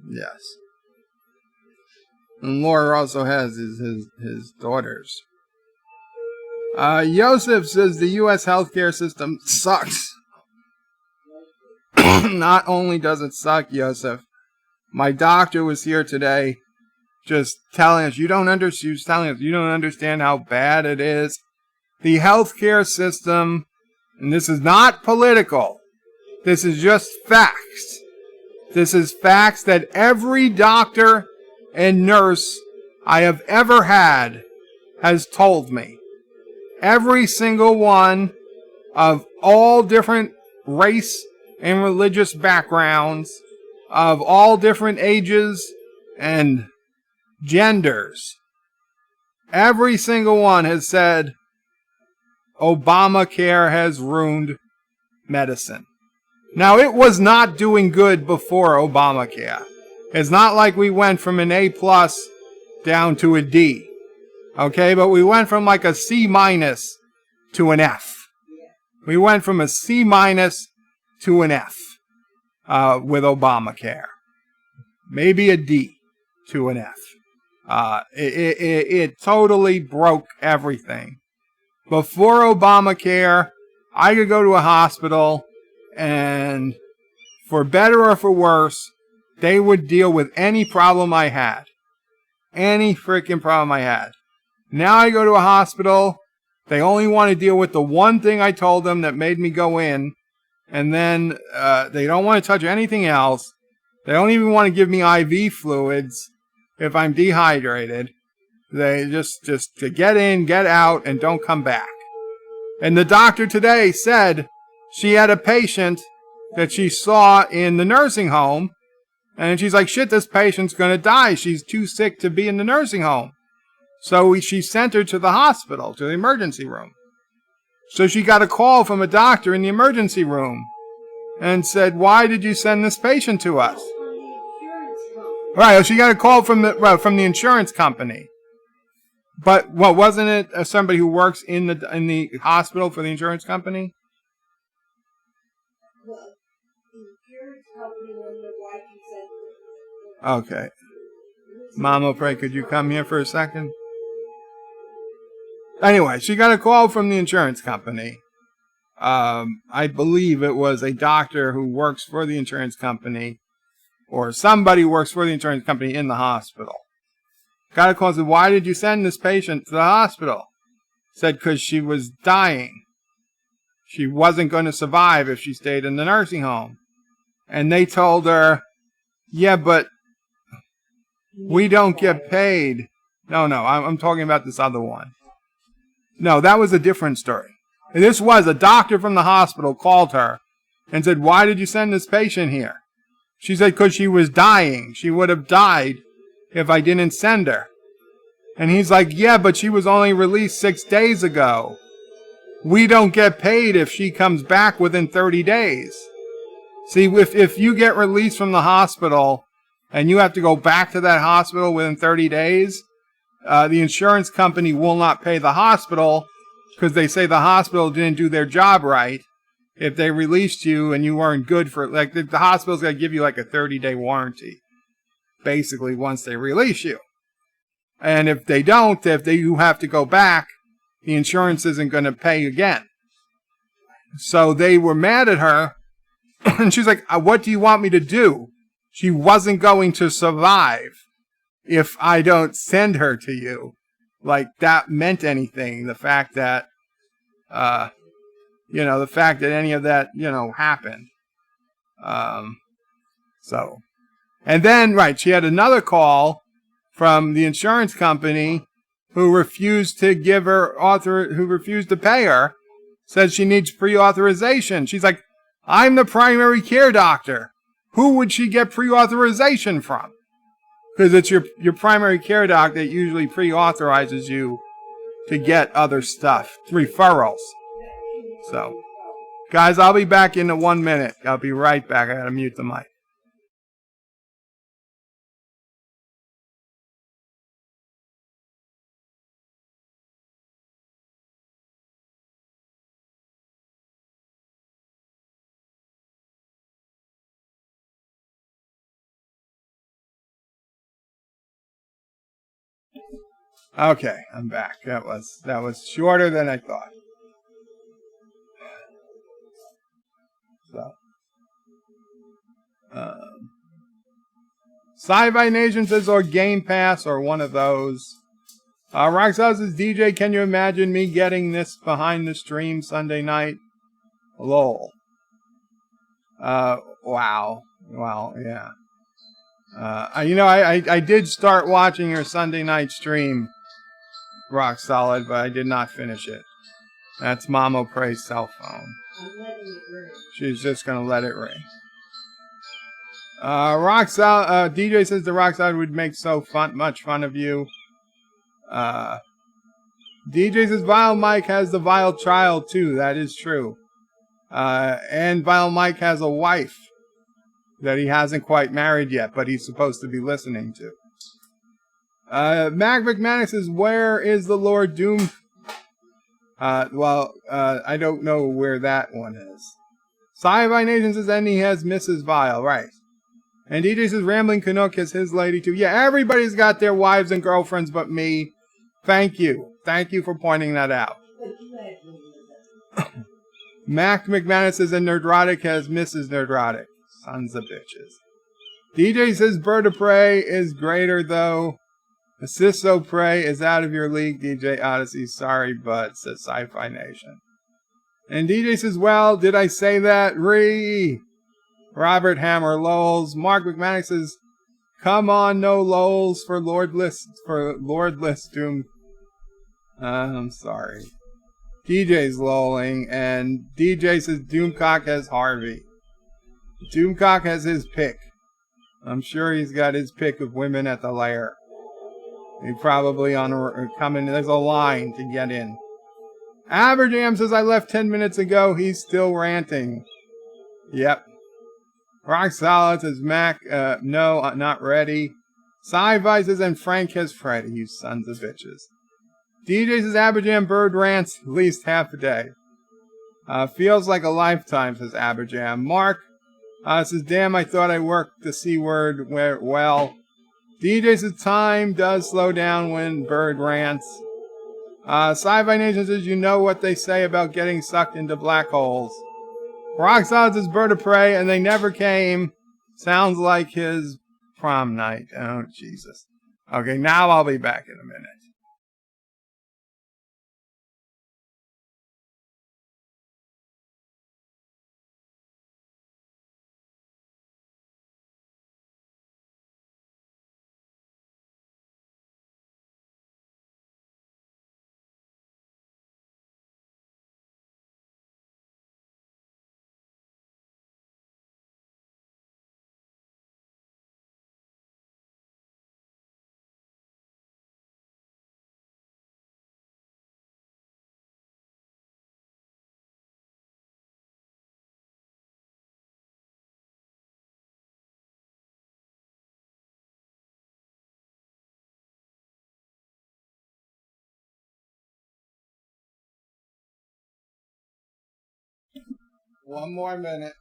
Yes. And Laura also has his daughters. Yosef says the U.S. healthcare system sucks. Not only does it suck, Yosef, My doctor was here today just telling us, you don't understand how bad it is. The healthcare system, and this is not political, this is just facts. This is facts that every doctor and nurse I have ever had has told me. Every single one of all different race and religious backgrounds, of all different ages and genders, every single one has said Obamacare has ruined medicine. Now, it was not doing good before Obamacare. It's not like we went from an A+ down to a D. Okay, but we went from like a C- to an F. We went from a C- to an F with Obamacare. Maybe a D to an F. It totally broke everything. Before Obamacare, I could go to a hospital and for better or for worse, they would deal with any problem I had. Any freaking problem I had. Now I go to a hospital, they only want to deal with the one thing I told them that made me go in, and then they don't want to touch anything else. They don't even want to give me IV fluids if I'm dehydrated. They just to get in, get out, and don't come back. And the doctor today said she had a patient that she saw in the nursing home, and she's like, shit, this patient's going to die. She's too sick to be in the nursing home. So she sent her to the hospital, to the emergency room. So she got a call from a doctor in the emergency room and said, why did you send this patient to us? Right, she got a call from the insurance company. But what, wasn't it somebody who works in the hospital for the insurance company? Well, the insurance company wondered why you said. Okay. Mama, pray, could you come here for a second? Anyway, she got a call from the insurance company. I believe it was a doctor who works for the insurance company, or somebody who works for the insurance company in the hospital. Got a call and said, why did you send this patient to the hospital? Said, because she was dying. She wasn't going to survive if she stayed in the nursing home. And they told her, yeah, but we don't get paid. No, I'm talking about this other one. No, that was a different story. This was a doctor from the hospital called her and said, why did you send this patient here? She said, because she was dying. She would have died if I didn't send her. And he's like, yeah, but she was only released 6 days ago. We don't get paid if she comes back within 30 days. See, if you get released from the hospital and you have to go back to that hospital within 30 days, the insurance company will not pay the hospital because they say the hospital didn't do their job right. If they released you and you weren't good for, like, the hospital's got to give you like a 30-day warranty, basically, once they release you. And if they don't, you have to go back, the insurance isn't going to pay again. So they were mad at her, and she's like, what do you want me to do? She wasn't going to survive if I don't send her to you. Like, that meant anything. The fact that, the fact that any of that, happened. And then, right, she had another call from the insurance company who refused to give her who refused to pay her, said she needs pre-authorization. She's like, I'm the primary care doctor. Who would she get pre-authorization from? Because it's your primary care doc that usually pre-authorizes you to get other stuff, referrals. So, guys, I'll be back in 1 minute. I'll be right back. I gotta mute the mic. Okay, I'm back. That was shorter than I thought. So, Sci-Fi Nation says, or Game Pass, or one of those. Roxanne says, DJ, can you imagine me getting this behind the stream Sunday night? Lol. Wow. Well, yeah. I did start watching your Sunday night stream, Rock Solid, but I did not finish it. That's Mama Pray's cell phone. I'm letting it ring. She's just gonna let it ring. DJ says the Rock Solid would make much fun of you. DJ says Vile Mike has the Vile Child too. That is true. And Vile Mike has a wife that he hasn't quite married yet, but he's supposed to be listening to. Mac McManus says, where is the Lord Doom? I don't know where that one is. Sci-Fi Nation says, and he has Mrs. Vile, right. And DJ says, Rambling Canuck has his lady too. Yeah, everybody's got their wives and girlfriends but me. Thank you. Thank you for pointing that out. Mac McManus says, and Nerdrotic has Mrs. Nerdrotic. Sons of bitches. DJ says Bird of Prey is greater though. Assisto Prey is out of your league, DJ Odyssey. Sorry, bud, says Sci-Fi Nation. And DJ says, well, did I say that? Robert Hammer Lols. Mark McManus says, come on, no Lols for Lordless Doom. I'm sorry. DJ's lolling, and DJ says Doomcock has Harvey. Doomcock has his pick. I'm sure he's got his pick of women at the lair. He probably coming. There's a line to get in. Aberjam says I left 10 minutes ago. He's still ranting. Yep. Rock Solid says Mac. No, not ready. Sci-Fi says and Frank has Freddy. You sons of bitches. DJ says Aberjam Bird rants at least half a day. Feels like a lifetime, says Aberjam. Mark says, damn, I thought I worked the C word well. DJ says time does slow down when Bird rants. Sci-Fi Nation says, you know what they say about getting sucked into black holes. Rock Solid says Bird of Prey, and they never came. Sounds like his prom night. Oh, Jesus. Okay, now I'll be back in a minute. One more minute.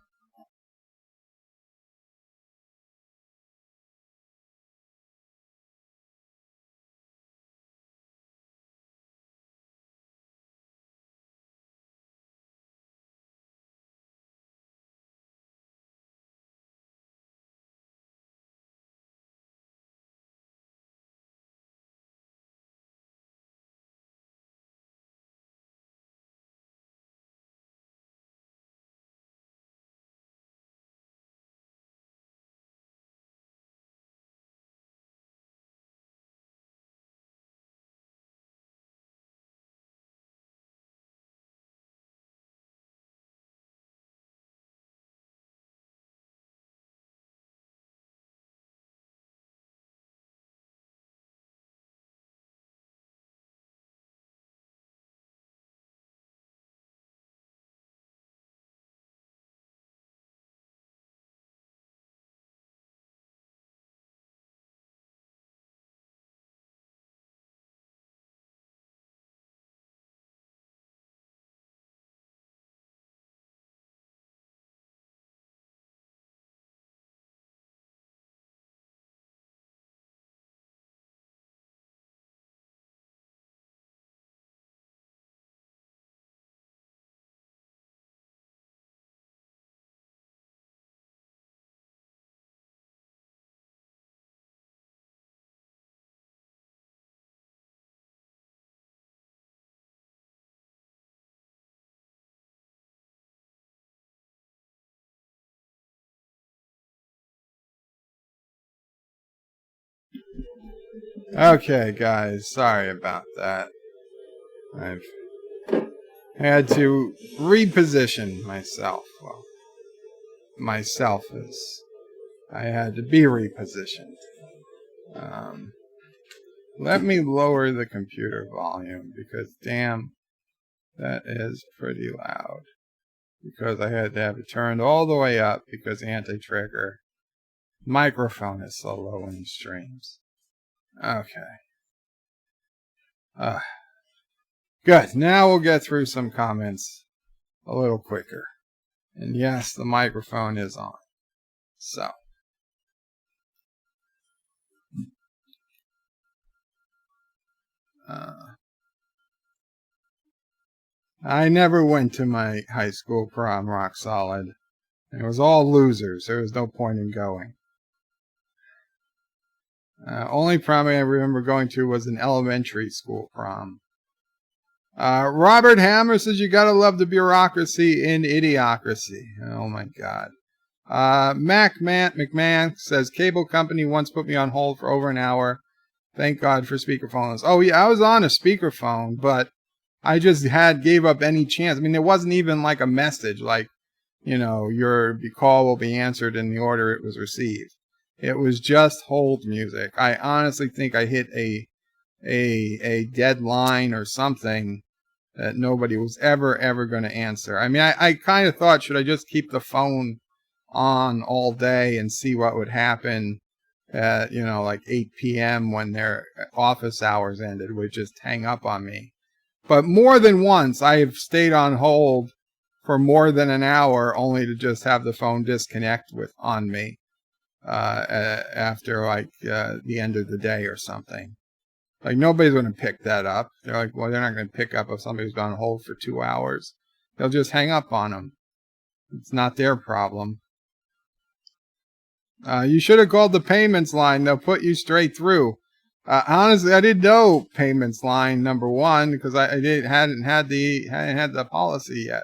Okay, guys, sorry about that. I've had to reposition myself. Well, myself is... I had to be repositioned. Let me lower the computer volume because, damn, that is pretty loud. Because I had to have it turned all the way up because anti-trigger microphone is so low in streams. Okay. Good. Now we'll get through some comments a little quicker. And yes, the microphone is on. So. I never went to my high school prom, rock solid. It was all losers. There was no point in going. Only prom I remember going to was an elementary school prom. Robert Hammer says you gotta love the bureaucracy in Idiocracy. Oh my God. McMahon says cable company once put me on hold for over an hour. Thank God for speakerphones. Oh yeah, I was on a speakerphone, but I just gave up any chance. I mean, there wasn't even like a message like, your call will be answered in the order it was received. It was just hold music. I honestly think I hit a deadline or something that nobody was ever going to answer. I mean, I kind of thought, should I just keep the phone on all day and see what would happen at, like 8 p.m. when their office hours ended, would just hang up on me. But more than once, I have stayed on hold for more than an hour only to just have the phone disconnect on me after the end of the day or something. Like nobody's going to pick that up. They're like, well, they're not going to pick up if somebody's been on hold for 2 hours. They'll just hang up on them. It's not their problem. You should have called the payments line. They'll put you straight through. Honestly, I didn't know payments line number one because I hadn't had the policy yet.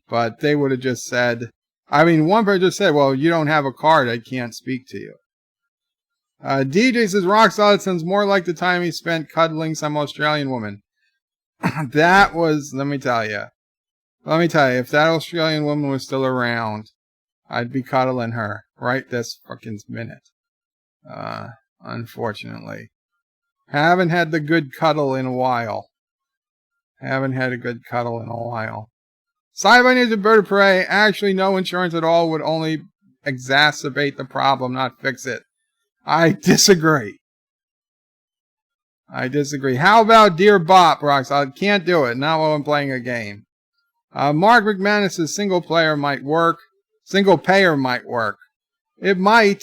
But they would have just said, one person just said, well, you don't have a card. I can't speak to you. DJ says Rock Solid sounds more like the time he spent cuddling some Australian woman. That was, let me tell you, if that Australian woman was still around, I'd be cuddling her right this fucking minute. Unfortunately. Haven't had the good cuddle in a while. Sci-Fi Ninja Bird of Prey, actually no insurance at all would only exacerbate the problem, not fix it. I disagree. How about Dear Bop, Rocks? I can't do it, not while I'm playing a game. Mark McManus says single payer might work. It might.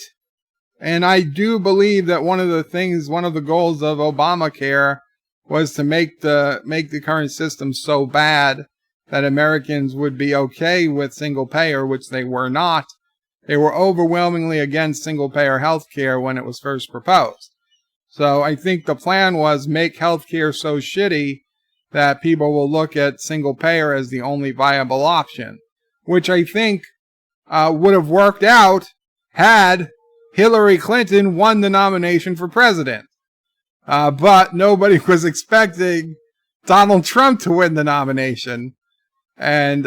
And I do believe that one of the goals of Obamacare was to make the current system so bad that Americans would be okay with single payer, which they were not. They were overwhelmingly against single payer health care when it was first proposed. So I think the plan was make health care so shitty that people will look at single payer as the only viable option, which I think would have worked out had Hillary Clinton won the nomination for president. But nobody was expecting Donald Trump to win the nomination. And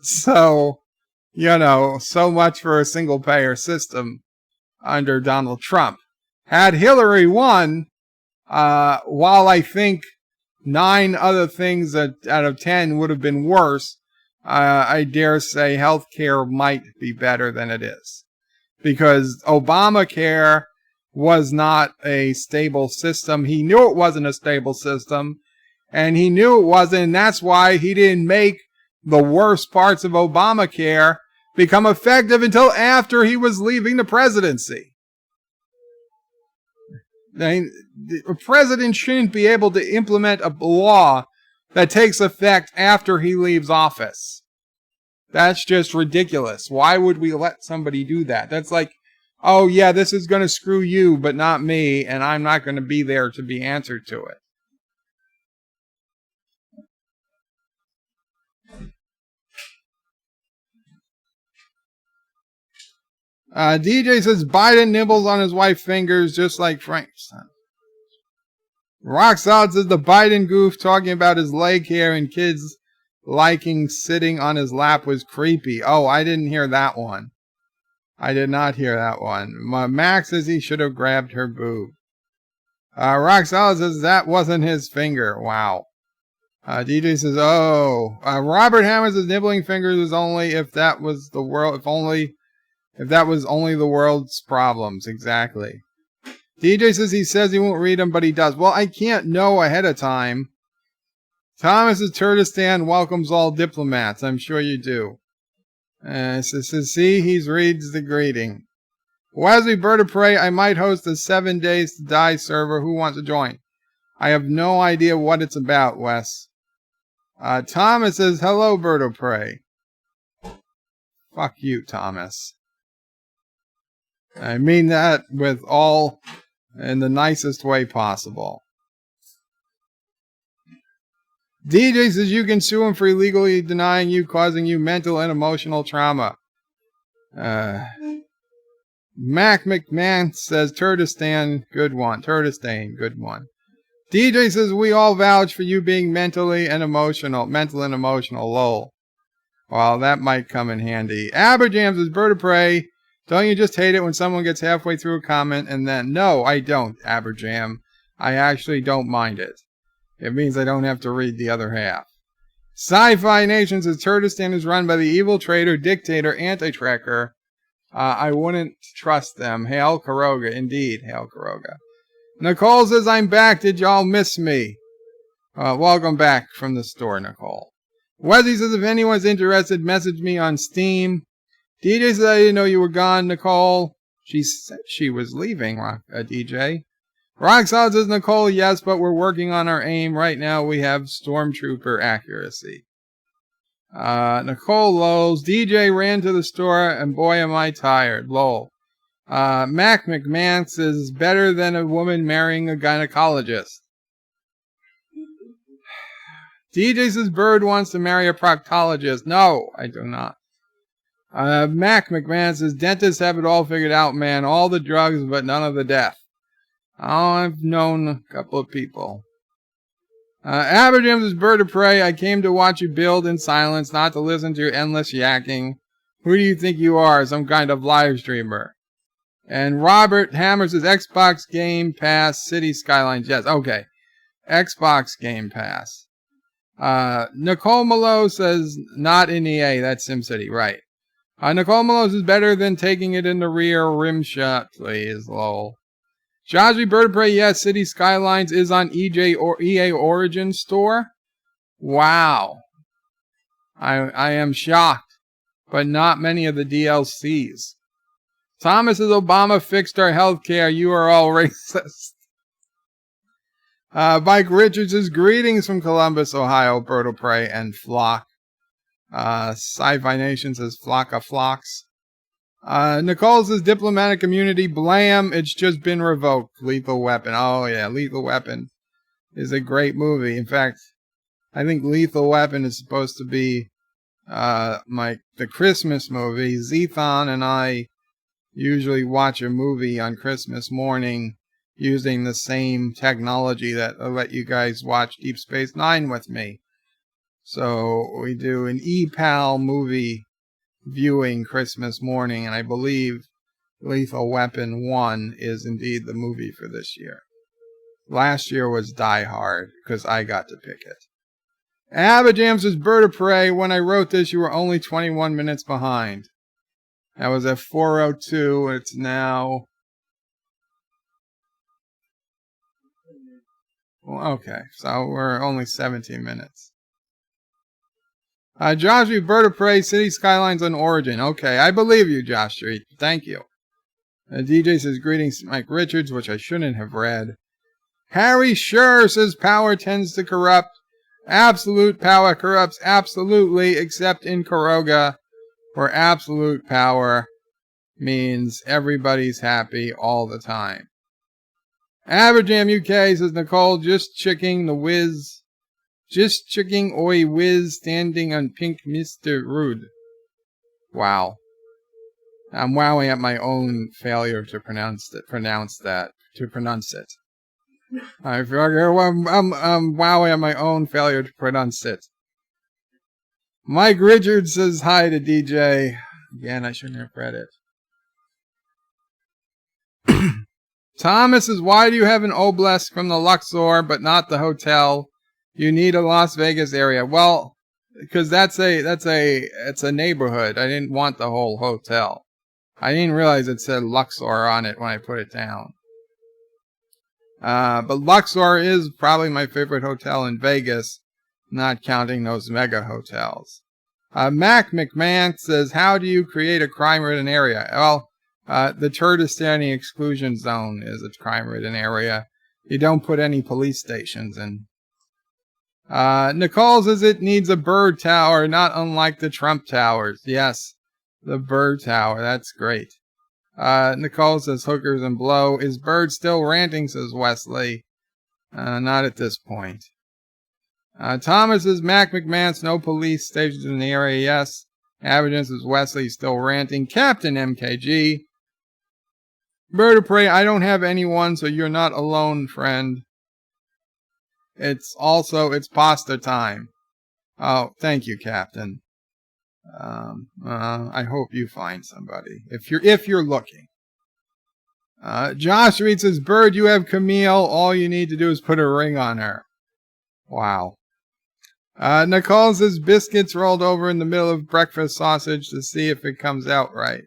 so much for a single payer system under Donald Trump. Had Hillary won, while I think 9 other things out of 10 would have been worse, I dare say healthcare might be better than it is. Because Obamacare was not a stable system. He knew it wasn't a stable system. And he knew it wasn't. And that's why he didn't make the worst parts of Obamacare become effective until after he was leaving the presidency. A president shouldn't be able to implement a law that takes effect after he leaves office. That's just ridiculous. Why would we let somebody do that? That's like, oh yeah, this is going to screw you, but not me, and I'm not going to be there to be answered to it. DJ says Biden nibbles on his wife's fingers just like Frank's. Rock Solid says the Biden goof talking about his leg hair and kids liking sitting on his lap was creepy. Oh, I didn't hear that one. I did not hear that one. Max says he should have grabbed her boob. Rock Solid says that wasn't his finger. Wow. DJ says, Robert Hammer says nibbling fingers is only if that was the world, if that was only the world's problems. Exactly. DJ says he won't read them, but he does. Well, I can't know ahead of time. Thomas says Turdistan welcomes all diplomats. I'm sure you do. Says, see, he reads the greeting. Wesley Bird of Prey, I might host a 7 Days to Die server. Who wants to join? I have no idea what it's about, Wes. Thomas says, hello, Bird of Prey. Fuck you, Thomas. I mean that with all in the nicest way possible. DJ says you can sue him for illegally denying you, causing you mental and emotional trauma. Mac McMahon says Turdistan, good one. Turdistan, good one. DJ says we all vouch for you being mental and emotional, lol. Well, that might come in handy. Aberjam says Bird of Prey, don't you just hate it when someone gets halfway through a comment and then... No, I don't, Aberjam. I actually don't mind it. It means I don't have to read the other half. Sci-Fi Nation says Turdistan is run by the evil traitor, dictator, anti-tracker. I wouldn't trust them. Hail Caroga. Indeed, hail Caroga. Nicole says, I'm back. Did y'all miss me? Welcome back from the store, Nicole. Wesley says, if anyone's interested, message me on Steam. DJ says, I didn't know you were gone, Nicole. She said she was leaving, DJ. Rock Solid says, Nicole, yes, but we're working on our aim. Right now we have Stormtrooper accuracy. Nicole lols. DJ ran to the store, and boy, am I tired. Lol. Mac McMahon says, better than a woman marrying a gynecologist. DJ says, Bird wants to marry a proctologist. No, I do not. Mac McMahon says, dentists have it all figured out, man. All the drugs, but none of the death. Oh, I've known a couple of people. Aberjam says, Bird of Prey, I came to watch you build in silence, not to listen to your endless yakking. Who do you think you are? Some kind of live streamer. And Robert Hammer says, Xbox Game Pass, Cities Skylines. Yes, okay. Xbox Game Pass. Nicole Malo says, not in EA, that's SimCity, right. Nicole Malo says, better than taking it in the rear rim shot, please, lol. Jazzy Bird of Prey, yes, Cities Skylines is on EA Origin Store. Wow. I am shocked, but not many of the DLCs. Thomas says, Obama fixed our health care. You are all racist. Mike Richards says, greetings from Columbus, Ohio, Bird of Prey and Flock. Sci-Fi Nation says, Flocka Flocks. Nicole says, diplomatic community, blam, it's just been revoked. Lethal Weapon. Oh, yeah, Lethal Weapon is a great movie. In fact, I think Lethal Weapon is supposed to be the Christmas movie. Zethon and I usually watch a movie on Christmas morning using the same technology that I let you guys watch Deep Space Nine with me. So we do an EPAL movie viewing Christmas morning, and I believe Lethal Weapon 1 is indeed the movie for this year. Last year was Die Hard, because I got to pick it. Abajam says, Bird of Prey, when I wrote this, you were only 21 minutes behind. That was at 4:02, it's now... Well, okay, so we're only 17 minutes. Josh Street, Bird of Prey, City Skylines on Origin. Okay, I believe you, Josh Street. Thank you. DJ says, greetings, Mike Richards, which I shouldn't have read. Harry Scher says, power tends to corrupt. Absolute power corrupts absolutely, except in Caroga, where absolute power means everybody's happy all the time. Aberjam UK says, Nicole, just checking the whiz. Just checking oi whiz standing on pink Mr. Rude. Wow. I'm wowing at my own failure to pronounce it. I'm wowing at my own failure to pronounce it. Mike Richards says hi to DJ. Again, I shouldn't have read it. Thomas says, why do you have an obelisk from the Luxor but not the hotel? You need a Las Vegas area. Well, because it's a neighborhood. I didn't want the whole hotel. I didn't realize it said Luxor on it when I put it down. But Luxor is probably my favorite hotel in Vegas, not counting those mega hotels. Mac McMahon says, how do you create a crime-ridden area? Well, the Kurdistani exclusion zone is a crime-ridden area. You don't put any police stations in. Nicole says it needs a bird tower, not unlike the Trump towers. Yes, the bird tower. That's great. Nicole says hookers and blow. Is Bird still ranting, says Wesley. Not at this point. Thomas says Mac McMahon's no police stations in the area. Yes. Abidjan says Wesley still ranting. Captain MKG. Bird of Prey, I don't have anyone, so you're not alone, friend. It's pasta time. Oh, thank you, Captain. I hope you find somebody if you're looking. Josh Reed says, Bird, you have Camille. All you need to do is put a ring on her. Wow. Nicole says biscuits rolled over in the middle of breakfast sausage to see if it comes out right.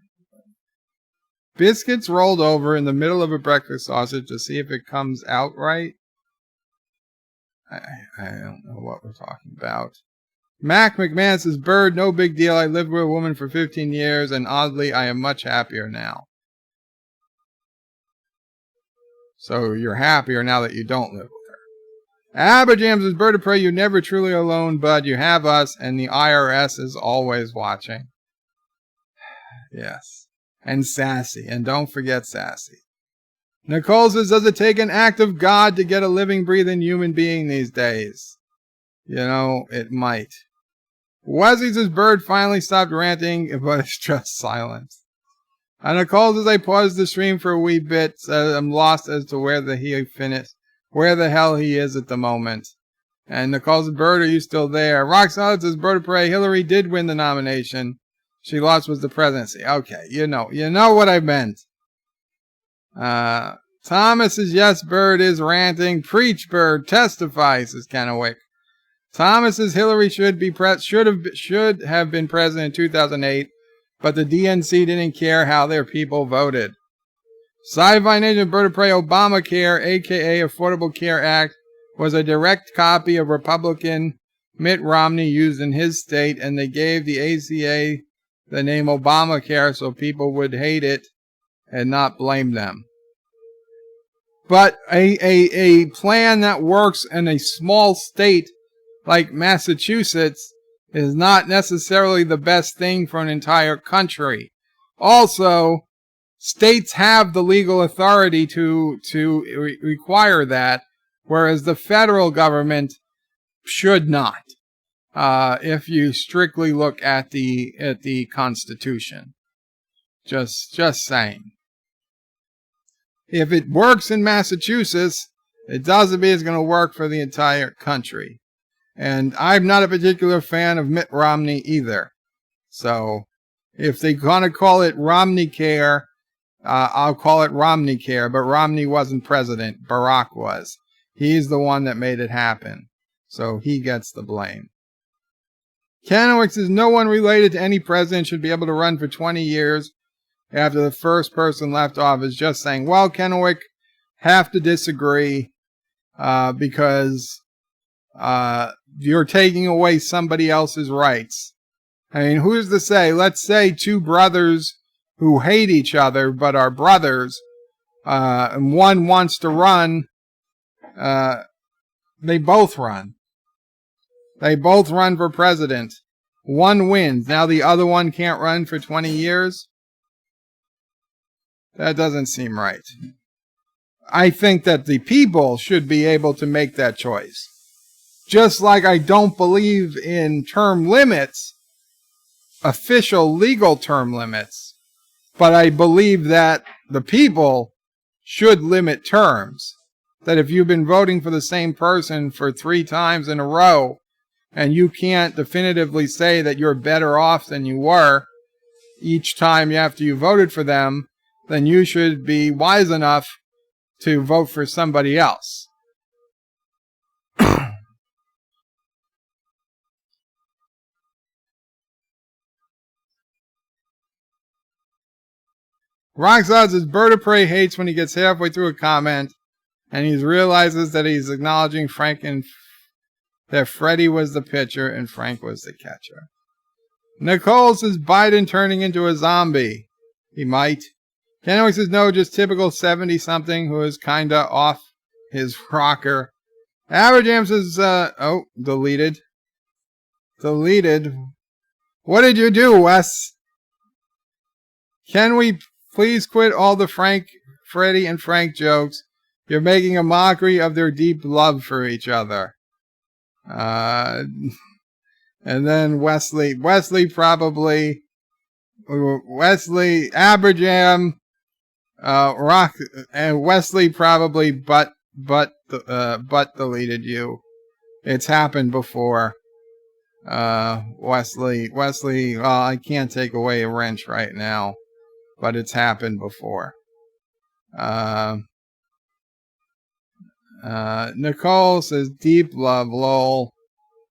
Biscuits rolled over in the middle of a breakfast sausage to see if it comes out right. I don't know what we're talking about. Mac McMahon says, Bird, no big deal. I lived with a woman for 15 years, and oddly, I am much happier now. So you're happier now that you don't live with her. Abajam says, Bird of Prey, you're never truly alone, bud. You have us, and the IRS is always watching. Yes. And Sassy. And don't forget Sassy. Nicole says, does it take an act of God to get a living, breathing human being these days? You know, it might. Wesley says, Bird finally stopped ranting, but it's just silence. And Nicole says, I paused the stream for a wee bit. I'm lost as to where the hell he is at the moment. And Nicole says, Bird, are you still there? Rock Solid says, Bird of Prey, Hillary did win the nomination. She lost was the presidency. Okay, you know what I meant. Thomas says, yes, Bird is ranting. Preach, Bird. Testify, says Kennewick. Thomas says Hillary should have been president in 2008, but the DNC didn't care how their people voted. Sci-Fi Nation, Bird of Prey, Obamacare, aka Affordable Care Act, was a direct copy of Republican Mitt Romney used in his state, and they gave the ACA the name Obamacare so people would hate it and not blame them. But a plan that works in a small state like Massachusetts is not necessarily the best thing for an entire country. Also, states have the legal authority to require that, whereas the federal government should not. If you strictly look at the Constitution. Just saying. If it works in Massachusetts, it doesn't mean it's going to work for the entire country. And I'm not a particular fan of Mitt Romney either. So, if they're going to call it Romney Care, I'll call it Romney Care. But Romney wasn't president. Barack was. He's the one that made it happen. So, he gets the blame. Kennewick says, no one related to any president should be able to run for 20 years after the first person left office. Just saying, well, Kennewick, have to disagree because you're taking away somebody else's rights. I mean, who's to say? Let's say two brothers who hate each other but are brothers, and one wants to run. They both run. They both run for president. One wins. Now the other one can't run for 20 years? That doesn't seem right. I think that the people should be able to make that choice. Just like I don't believe in term limits, official legal term limits, But I believe that the people should limit terms. That if you've been voting for the same person for 3 times in a row, and you can't definitively say that you're better off than you were each time after you voted for them, then you should be wise enough to vote for somebody else. Roxodds says Bird of Prey hates when he gets halfway through a comment and he realizes that he's acknowledging Frank and that Freddie was the pitcher and Frank was the catcher. Nicole says Biden turning into a zombie. He might. Kenwick says no, just typical 70-something who is kinda off his rocker. Aberjam says, deleted. Deleted. What did you do, Wes? Can we please quit all the Freddie and Frank jokes? You're making a mockery of their deep love for each other. And then Wesley probably, Aberjam, Rock, and Wesley probably but deleted you. It's happened before. Wesley, well, I can't take away a wrench right now, but it's happened before. Nicole says deep love, lol.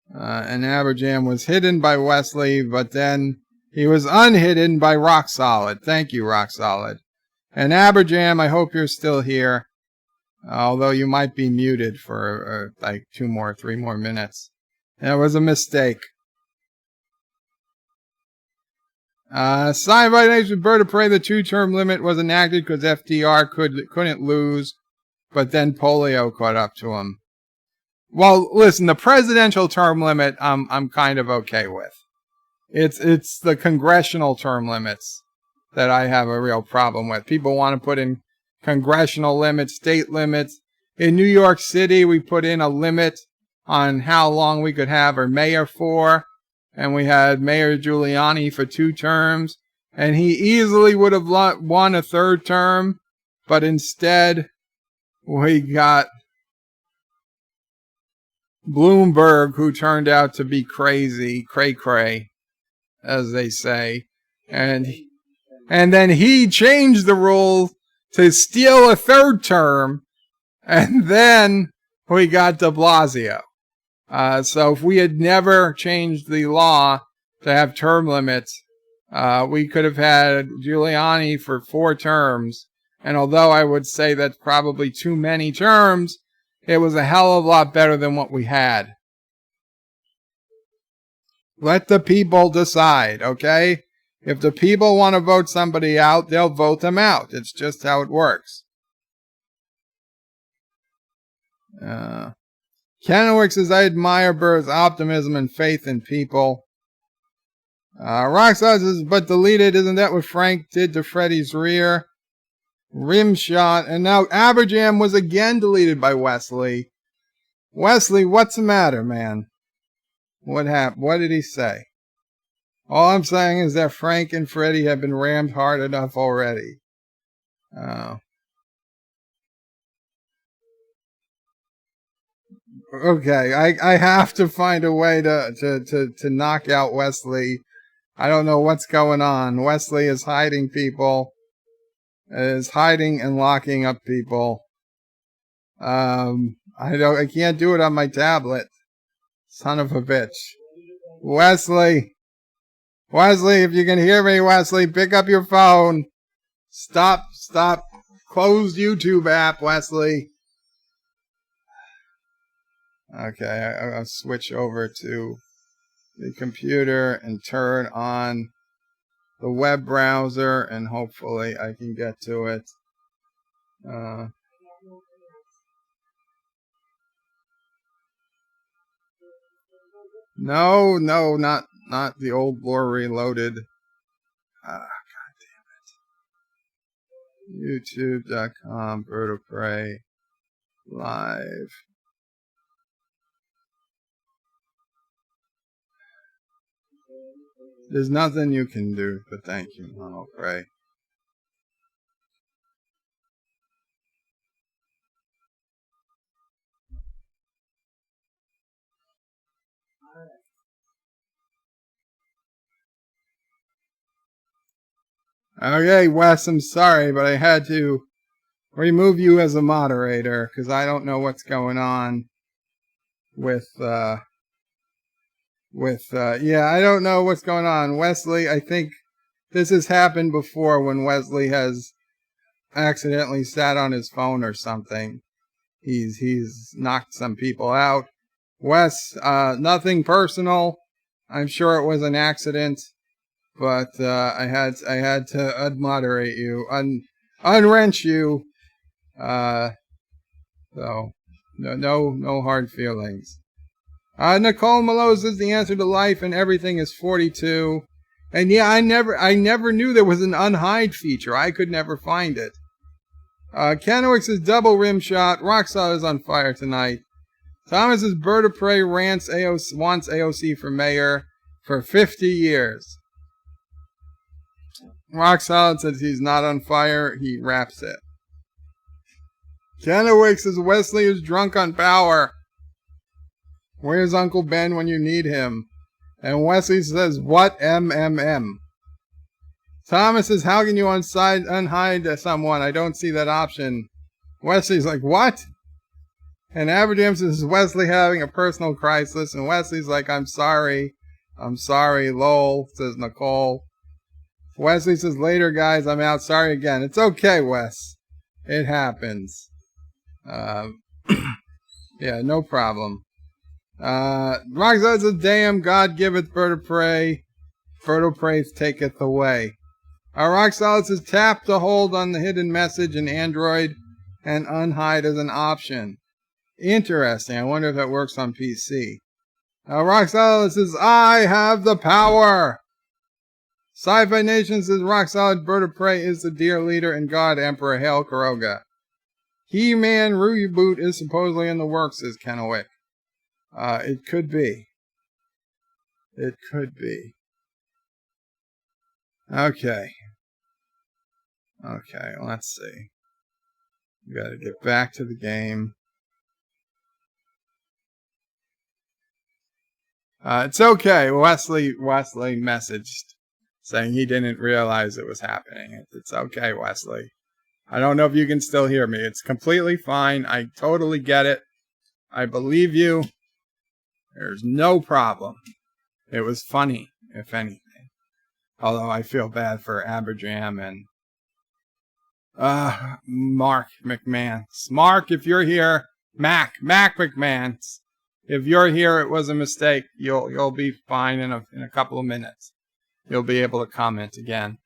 And Aberjam was hidden by Wesley, but then he was unhidden by Rock Solid. Thank you, Rock Solid. And Aberjam, I hope you're still here. Although you might be muted for like 3 more minutes. That was a mistake. Signed by Nation Bird of Prey, the 2-term limit was enacted because FDR couldn't lose, but then polio caught up to him. Well, listen, the presidential term limit, I'm kind of okay with. It's the congressional term limits that I have a real problem with. People want to put in congressional limits, state limits. In New York City, we put in a limit on how long we could have our mayor for, and we had Mayor Giuliani for 2 terms, and he easily would have won a 3rd term, but instead we got Bloomberg, who turned out to be crazy, cray-cray, as they say, and then he changed the rules to steal a 3rd term, and then we got de Blasio. So if we had never changed the law to have term limits, we could have had Giuliani for 4 terms. And although I would say that's probably too many terms, it was a hell of a lot better than what we had. Let the people decide, okay? If the people want to vote somebody out, they'll vote them out. It's just how it works. Kennewick says, I admire Burr's optimism and faith in people. Roxas says, but deleted. Isn't that what Frank did to Freddie's rear? Rim shot. And now Aberjam was again deleted by Wesley. Wesley, what's the matter, man? What happened? What did he say? All I'm saying is that Frank and Freddie have been rammed hard enough already. Okay, I have to find a way to knock out Wesley. I don't know what's going on. Wesley is hiding people. Is hiding and locking up people. I can't do it on my tablet. Son of a bitch. Wesley, if you can hear me, Wesley, pick up your phone. Stop. Close YouTube app, Wesley. Okay, I'll switch over to the computer and turn on the web browser, and hopefully I can get to it. No, not the old lore reloaded. God damn it. YouTube.com, Bird of Prey, live. There's nothing you can do, but thank you, Bird of Prey. Okay, Wes, I'm sorry, but I had to remove you as a moderator because I don't know what's going on with I don't know what's going on. Wesley, I think this has happened before when Wesley has accidentally sat on his phone or something. He's knocked some people out. Wes, nothing personal. I'm sure it was an accident, but I had to unmoderate you, unwrench you. So no hard feelings. Nicole Malone says the answer to life and everything is 42. And yeah, I never knew there was an unhide feature. I could never find it. Kenwick says double rim shot. Rockstar is on fire tonight. Thomas says Bird of Prey wants AOC for mayor for 50 years. Rock Solid says he's not on fire. He raps it. Kenwick says Wesley is drunk on power. Where's Uncle Ben when you need him? And Wesley says, what MMM? Thomas says, how can you unhide someone? I don't see that option. Wesley's like, what? And Aberdam says, Wesley having a personal crisis. And Wesley's like, I'm sorry, lol, says Nicole. Wesley says, later, guys, I'm out. Sorry again. It's okay, Wes. It happens. Yeah, no problem. Roxanne says, damn, God giveth bird of prey. Bird of prey taketh away. Rock Solid says, tap to hold on the hidden message in Android and unhide as an option. Interesting. I wonder if that works on PC. Rock Solid says, I have the power. Sci-Fi Nation says, Rock Solid Bird of Prey is the dear leader and God Emperor. Hail Caroga. He-Man reboot is supposedly in the works, says Kennewick. It could be. It could be. Okay. Okay, let's see. We gotta get back to the game. It's okay. Wesley messaged saying he didn't realize it was happening. It's okay, Wesley. I don't know if you can still hear me. It's completely fine. I totally get it. I believe you. There's no problem. It was funny, if anything. Although I feel bad for Aberjam and Mark McMahons. Mark, if you're here, Mac McMahons. If you're here, it was a mistake. You'll be fine in a couple of minutes. You'll be able to comment again.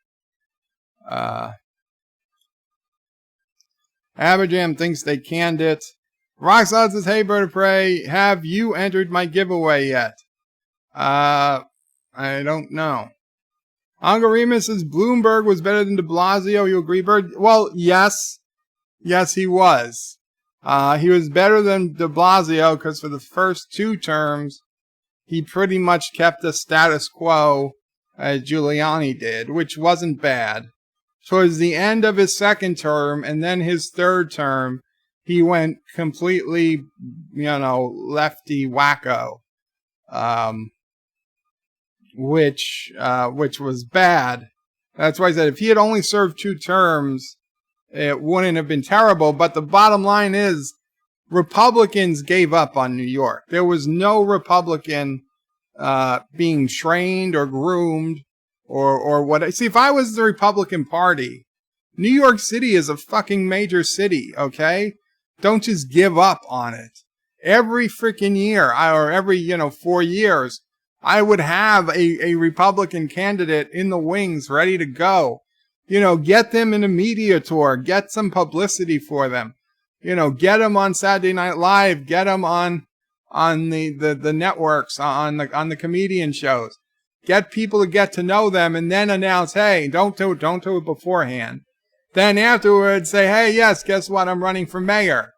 Aberjam thinks they canned it. Roxanne says, hey, Bird of Prey, have you entered my giveaway yet? I don't know. Uncle Remus says, Bloomberg was better than de Blasio. You agree, Bird? Well, yes. Yes, he was. He was better than de Blasio because for the first 2 terms, he pretty much kept the status quo as Giuliani did, which wasn't bad. Towards the end of his 2nd term and then his 3rd term, he went completely, lefty wacko, which was bad. That's why I said if he had only served 2 terms, it wouldn't have been terrible. But the bottom line is, Republicans gave up on New York. There was no Republican being trained or groomed or what. See, if I was the Republican Party, New York City is a fucking major city, okay? Don't just give up on it. Every freaking year, or every, 4 years, I would have a Republican candidate in the wings ready to go. Get them in a media tour. Get some publicity for them. Get them on Saturday Night Live. Get them on the networks, on the comedian shows. Get people to get to know them and then announce, hey, don't do it beforehand. Then afterwards say, hey, yes, guess what? I'm running for mayor.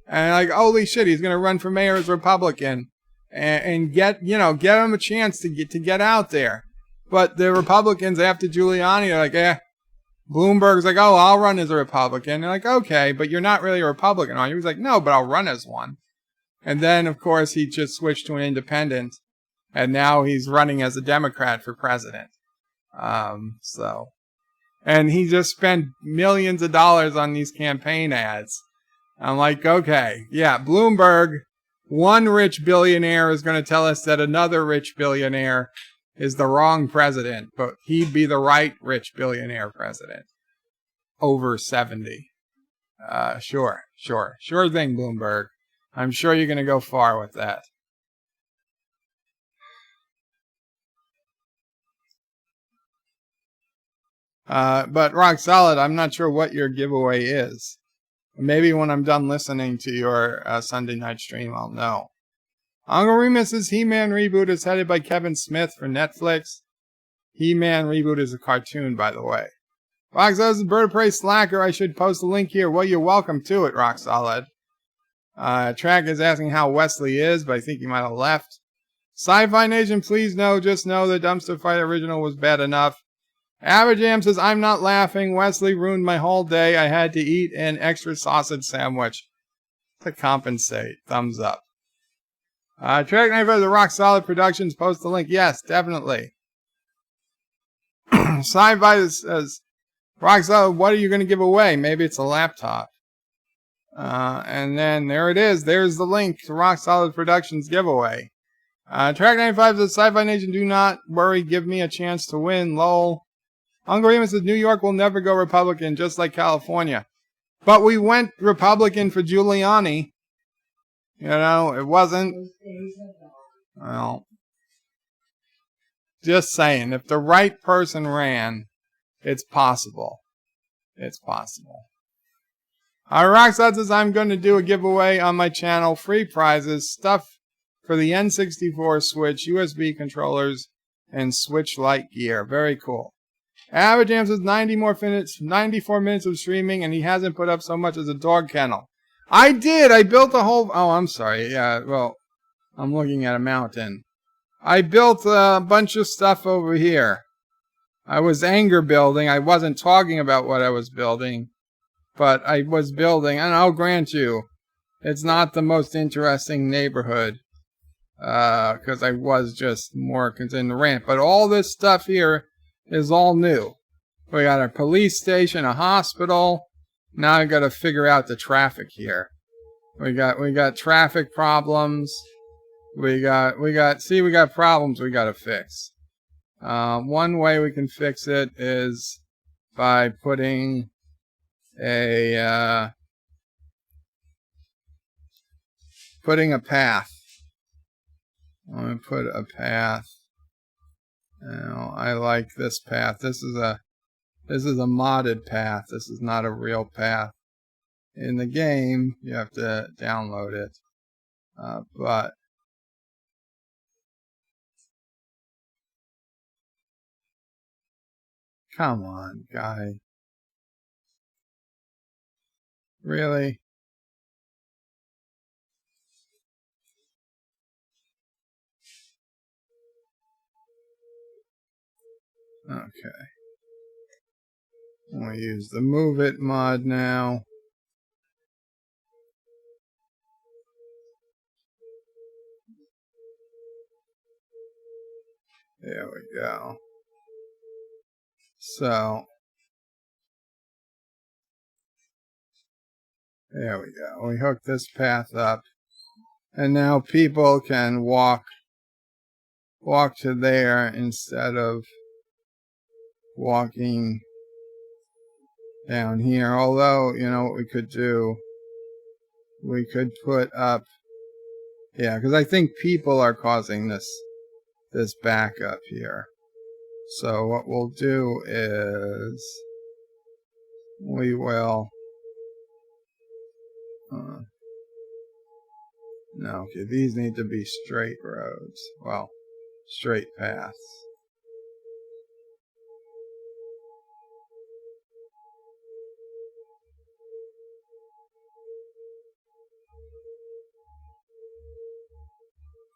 And like, holy shit, he's going to run for mayor as Republican. And get him a chance to get out there. But the Republicans after Giuliani are like, Bloomberg's like, oh, I'll run as a Republican. They're like, okay, but you're not really a Republican, are you? He was like, no, but I'll run as one. And then, of course, he just switched to an independent. And now he's running as a Democrat for president. And he just spent millions of dollars on these campaign ads. I'm like, okay, yeah, Bloomberg, one rich billionaire is going to tell us that another rich billionaire is the wrong president, but he'd be the right rich billionaire president. Over 70. Sure thing, Bloomberg. I'm sure you're going to go far with that. But Rock Solid, I'm not sure what your giveaway is. Maybe when I'm done listening to your Sunday night stream, I'll know. Uncle Remus's He-Man reboot is headed by Kevin Smith for Netflix. He-Man reboot is a cartoon, by the way. Rock Solid is a Bird of Prey slacker. I should post a link here. Well, you're welcome to it, Rock Solid. Track is asking how Wesley is, but I think he might have left. Sci-Fi Nation, please just know the Dumpster Fight original was bad enough. Aberjam says, I'm not laughing. Wesley ruined my whole day. I had to eat an extra sausage sandwich to compensate. Thumbs up. Track Knife of the Rock Solid Productions, post the link. Yes, definitely. Sci-Fi says, Rock Solid, what are you going to give away? Maybe it's a laptop. And then there it is. There's the link to Rock Solid Productions giveaway. Track 95 says, Sci-Fi Nation, do not worry. Give me a chance to win. Lol. Uncle Remus says, New York will never go Republican, just like California. But we went Republican for Giuliani. You know, it wasn't. Well, just saying, if the right person ran, it's possible. It's possible. Rockstar says, I'm going to do a giveaway on my channel. Free prizes, stuff for the N64 Switch, USB controllers, and Switch Lite gear. Very cool. Aberjam says 94 minutes of streaming, and he hasn't put up so much as a dog kennel. I did. I built a whole. Oh, I'm sorry. Yeah, well, I'm looking at a mountain. I built a bunch of stuff over here. I was anger building. I wasn't talking about what I was building, but I was building, and I'll grant you, it's not the most interesting neighborhood, because I was just more concerned in the rant. But all this stuff here is all new. We got a police station, a hospital. Now I got to figure out the traffic here. We got traffic problems. We got problems we got to fix. One way we can fix it is by putting a path. I'm going to put a path. Now, I like this path. This is a modded path. This is not a real path. In the game, you have to download it. But come on, guy. Really? Okay. I'm going to use the Move It mod now. There we go. So, there we go. We hook this path up. And now people can walk to there instead of walking down here. Although, you know what we could do? We could put up, yeah, because I think people are causing this backup here. So what we'll do is we will, no, okay, these need to be straight roads. Well, straight paths.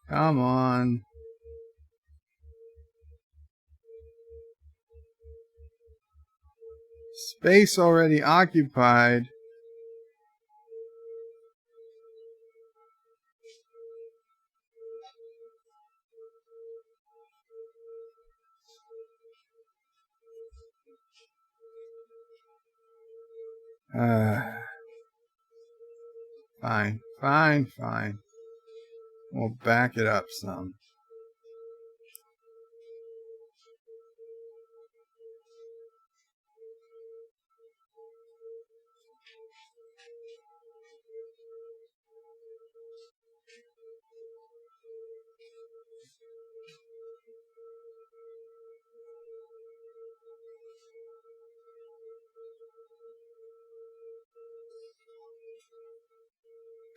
Come on. Space already occupied. Fine, fine, fine. We'll back it up some.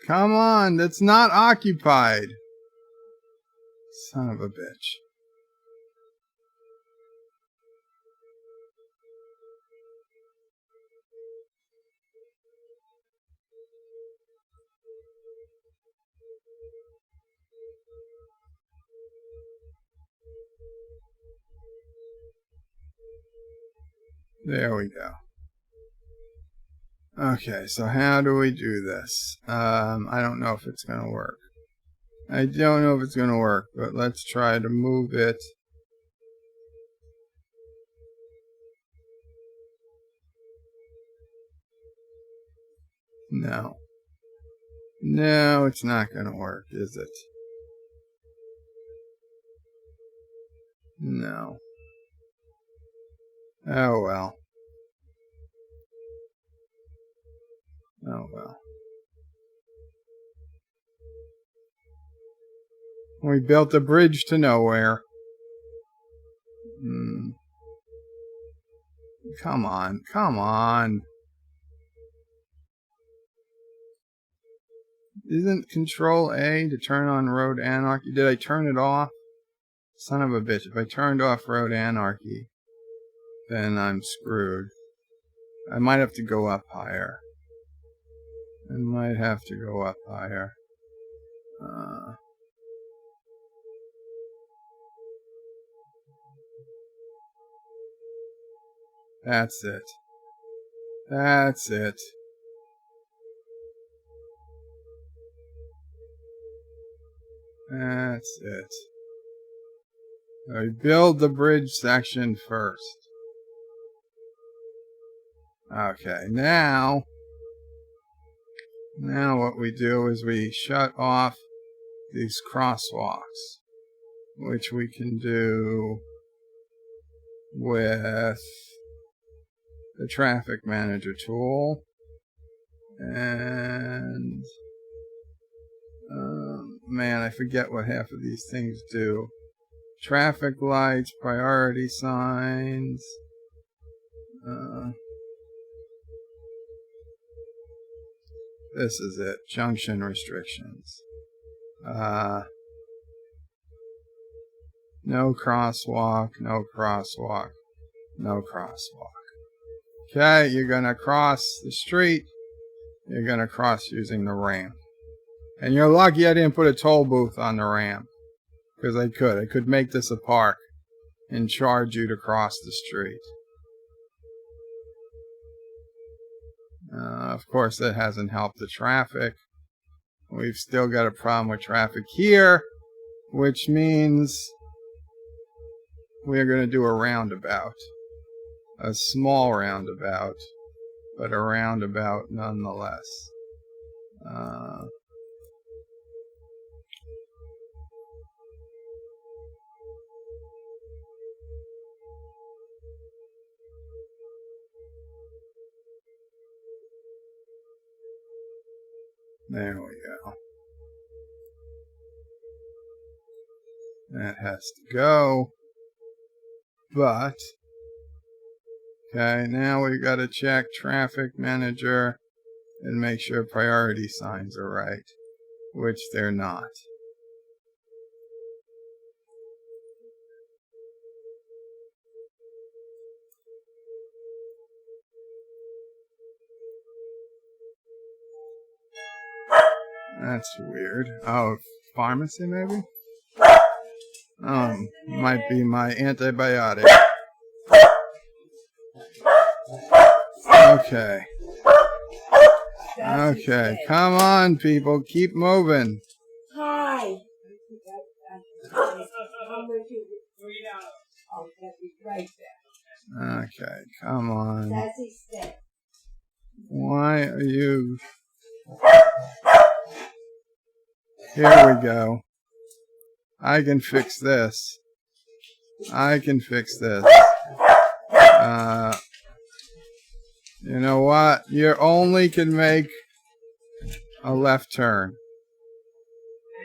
Come on, that's not occupied. Son of a bitch. There we go. Okay, so how do we do this? I don't know if it's going to work. I don't know if it's going to work, but let's try to move it. No. No, it's not going to work, is it? No. Oh well. Oh well. We built a bridge to nowhere. Come on, come on. Isn't Control A to turn on road anarchy? Did I turn it off? Son of a bitch. If I turned off road anarchy, then I'm screwed. I might have to go up higher. I might have to go up higher. That's it. That's it. That's it. I build the bridge section first. Okay, now what we do is we shut off these crosswalks, which we can do with the traffic manager tool. And man, I forget what half of these things do. Traffic lights, priority signs. This is it. Junction restrictions. No crosswalk, no crosswalk, no crosswalk. Okay, you're going to cross the street. You're going to cross using the ramp. And you're lucky I didn't put a toll booth on the ramp. Because I could. I could make this a park and charge you to cross the street. Of course, that hasn't helped the traffic. We've still got a problem with traffic here, which means we're going to do a roundabout. A small roundabout, but a roundabout nonetheless. There we go. That has to go. But, okay, now we've got to check traffic manager and make sure priority signs are right, which they're not. That's weird. Oh, pharmacy maybe? Might be my antibiotic. Okay. Okay, come on, people. Keep moving. Hi. Okay, come on. Why are you... Here we go. I can fix this. I can fix this. You know what? You only can make a left turn.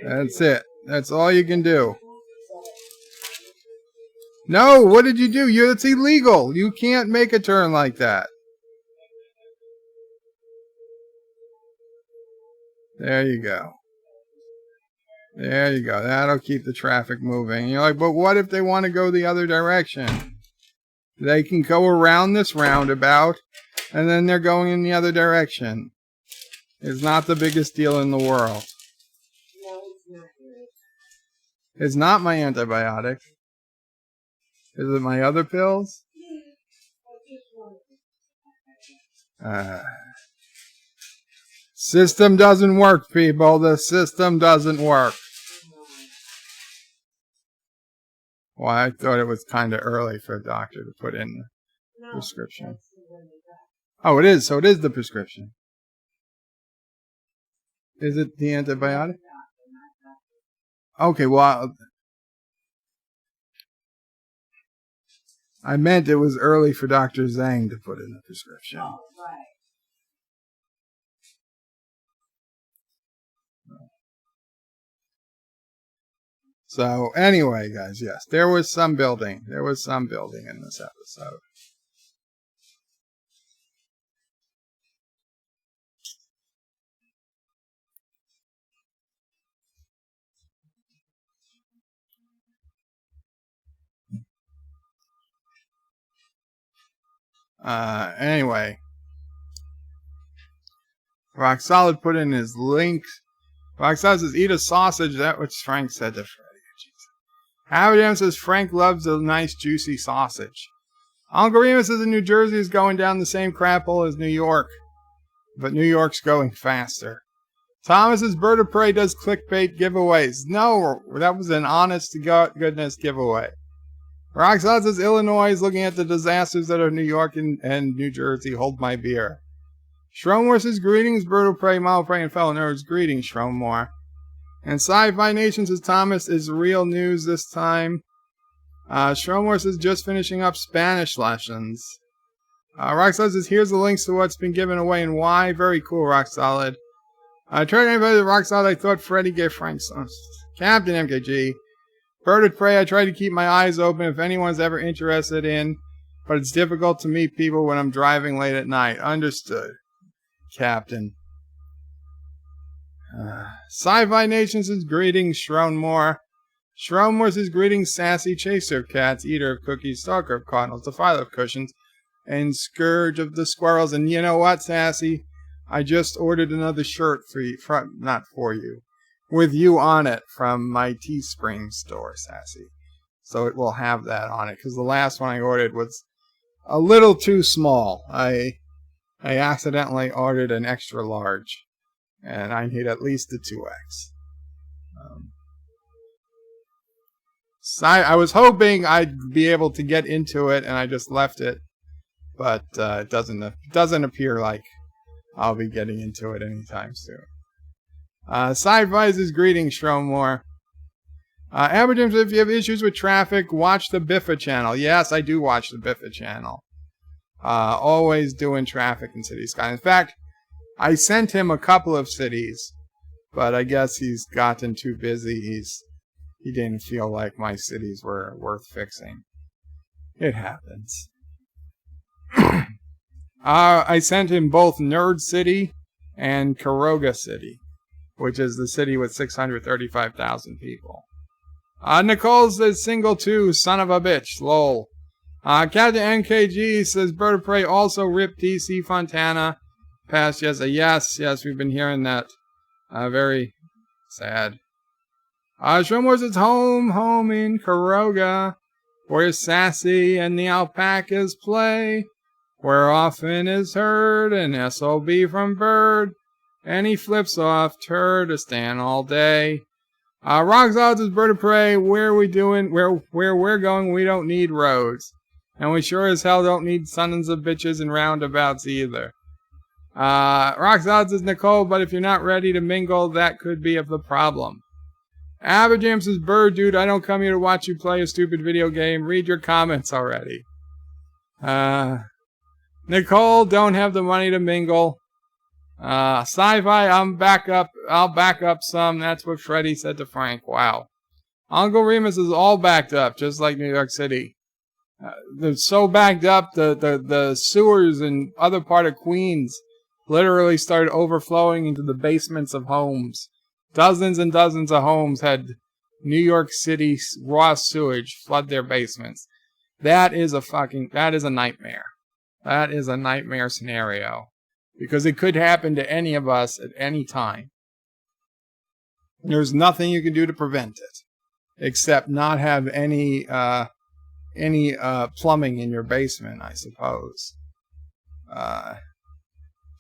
That's it. That's all you can do. No, what did you do? That's illegal. You can't make a turn like that. There you go. There you go. That'll keep the traffic moving. You're like, but what if they want to go the other direction? They can go around this roundabout, and then they're going in the other direction. It's not the biggest deal in the world. No, it's not good. It's not my antibiotic. Is it my other pills? System doesn't work, people. The system doesn't work. Well, I thought it was kind of early for a doctor to put in the prescription. Oh, it is. So it is the prescription. Is it the antibiotic? Okay, well, I meant it was early for Dr. Zhang to put in the prescription. Oh, right. So, anyway, guys, yes, there was some building. There was some building in this episode. Anyway, Rock Solid put in his link. Rock Solid says, eat a sausage. That which Frank said to Freddy. Howard M says, Frank loves a nice juicy sausage. Uncle Remus says, New Jersey is going down the same crap hole as New York, but New York's going faster. Thomas says, Bird of Prey does clickbait giveaways. No, that was an honest to goodness giveaway. Rock Solid says, Illinois is looking at the disasters that are New York and New Jersey. Hold my beer. Shromore says, greetings, Bird of Prey, Mile Prey, and fellow nerds. Greetings, Shromore. And Sci-Fi Nation says, Thomas is real news this time. Shromore says, just finishing up Spanish lessons. Rock Solid says, here's the links to what's been given away and why. Very cool, Rock Solid. Turn anybody to Rock Solid, I thought Freddy gave Frank some. Captain MKG. Bird of Prey, I try to keep my eyes open if anyone's ever interested in, but it's difficult to meet people when I'm driving late at night. Understood, Captain. Sci-Fi Nation says, greetings, Shronmore. Shronmore says, greetings, sassy chaser of cats, eater of cookies, stalker of cardinals, defiler of cushions, and scourge of the squirrels. And you know what, Sassy? I just ordered another shirt for you, not for you, with you on it from my Teespring store, Sassy. So it will have that on it, because the last one I ordered was a little too small. I accidentally ordered an extra large, and I need at least a 2X. I was hoping I'd be able to get into it, and I just left it, but it doesn't appear like I'll be getting into it anytime soon. Sci-Fi's greetings, Shromore. Aberdeen, if you have issues with traffic, watch the Biffa channel. Yes, I do watch the Biffa channel. Always doing traffic in Cities Skylines. In fact, I sent him a couple of cities, but I guess he's gotten too busy. He didn't feel like my cities were worth fixing. It happens. I sent him both Nerd City and Caroga City, which is the city with 635,000 people. Nicole says, single 2, son of a bitch, lol. Captain NKG says, Bird of Prey also ripped DC Fontana. Past yes, we've been hearing that. Very sad. Shromore says, home in Caroga, where Sassy and the alpacas play, where often is heard an SOB from Bird, and he flips off Turdistan all day. Rock Solid says, Bird of Prey, where we're going, we don't need roads. And we sure as hell don't need sons of bitches and roundabouts either. Rock Solid says, Nicole, but if you're not ready to mingle, that could be the problem. Aberjam says, Bird, dude, I don't come here to watch you play a stupid video game. Read your comments already. Nicole, don't have the money to mingle. Sci-fi, I'll back up some. That's what Freddie said to Frank. Wow. Uncle Remus is all backed up, just like New York City. They're so backed up, the sewers in other part of Queens literally started overflowing into the basements of homes. Dozens and dozens of homes had New York City raw sewage flood their basements. That is a nightmare. That is a nightmare scenario. Because it could happen to any of us at any time. There's nothing you can do to prevent it. Except not have any plumbing in your basement, I suppose.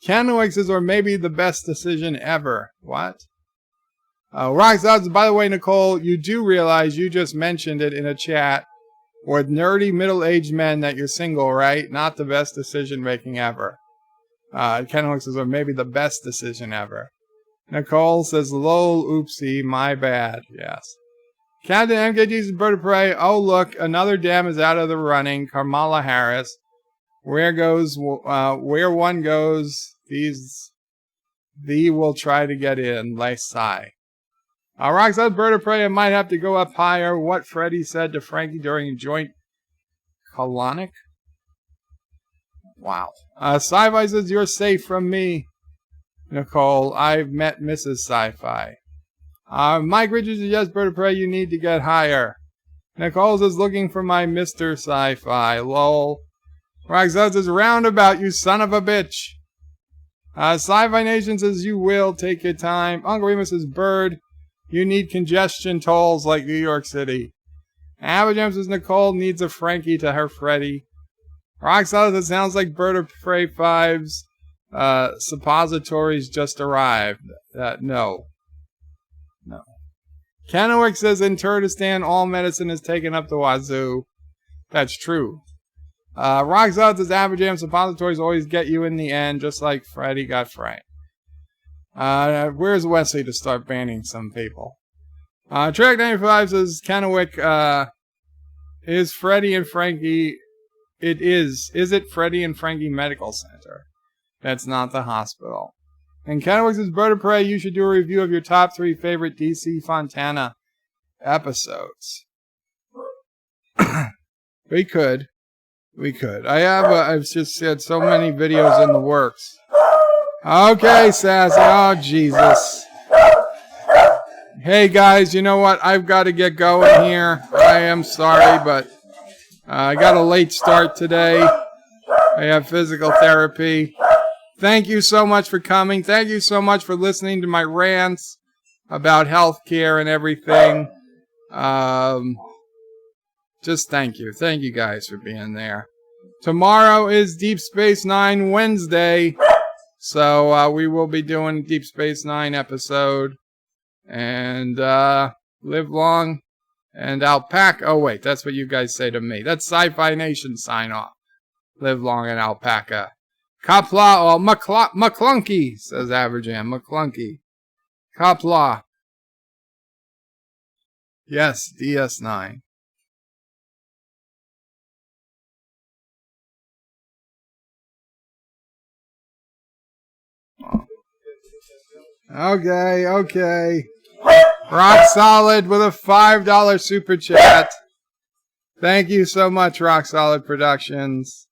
Kenwick says, or maybe the best decision ever. What? Rock Odds, by the way, Nicole, you do realize you just mentioned it in a chat with nerdy middle-aged men that you're single, right? Not the best decision making ever. Kenwick says, or maybe the best decision ever. Nicole says, lol, oopsie, my bad. Yes. Captain MKG's Bird of Prey. Oh, look, another dam is out of the running. Kamala Harris. Where one goes, thee will try to get in. Nice sigh. Roxanne Bird of Prey, I might have to go up higher. What Freddie said to Frankie during joint colonic. Wow. Sci-Fi says, you're safe from me, Nicole. I've met Mrs. Sci-Fi. Mike Richards says, yes, Bird of Prey, you need to get higher. Nicole says, looking for my Mr. Sci-Fi. Lol. Roxanne says, roundabout, you son of a bitch. Sci-Fi Nation says, you will take your time. Uncle Remus says, Bird, you need congestion tolls like New York City. Aberjam says, Nicole needs a Frankie to her Freddy. Roxanne says, it sounds like Bird of Prey 5's suppositories just arrived. No. Kennewick says, in Kurdistan, all medicine is taken up the wazoo. That's true. Roxanne says, Aberjam suppositories always get you in the end, just like Freddy got Frank. Where's Wesley to start banning some people? Track95 says, Kennewick, is Freddy and Frankie... It is. Is it Freddy and Frankie Medical Center? That's not the hospital. And Kennewick says, Bird of Prey, you should do a review of your top 3 favorite DC Fontana episodes. We could. I've just said so many videos in the works. Okay, Sassy. Oh, Jesus. Hey, guys, you know what? I've got to get going here. I am sorry, but I got a late start today. I have physical therapy. Thank you so much for coming. Thank you so much for listening to my rants about healthcare and everything. Just thank you. Thank you guys for being there. Tomorrow is Deep Space Nine Wednesday. So we will be doing a Deep Space Nine episode. And live long and alpaca. Oh, wait. That's what you guys say to me. That's Sci-Fi Nation sign off. Live long and alpaca. Qapla or McClunky, says Aberjam. McClunky. Qapla. Yes, DS9. Okay. Rock Solid with a $5 super chat. Thank you so much, Rock Solid Productions.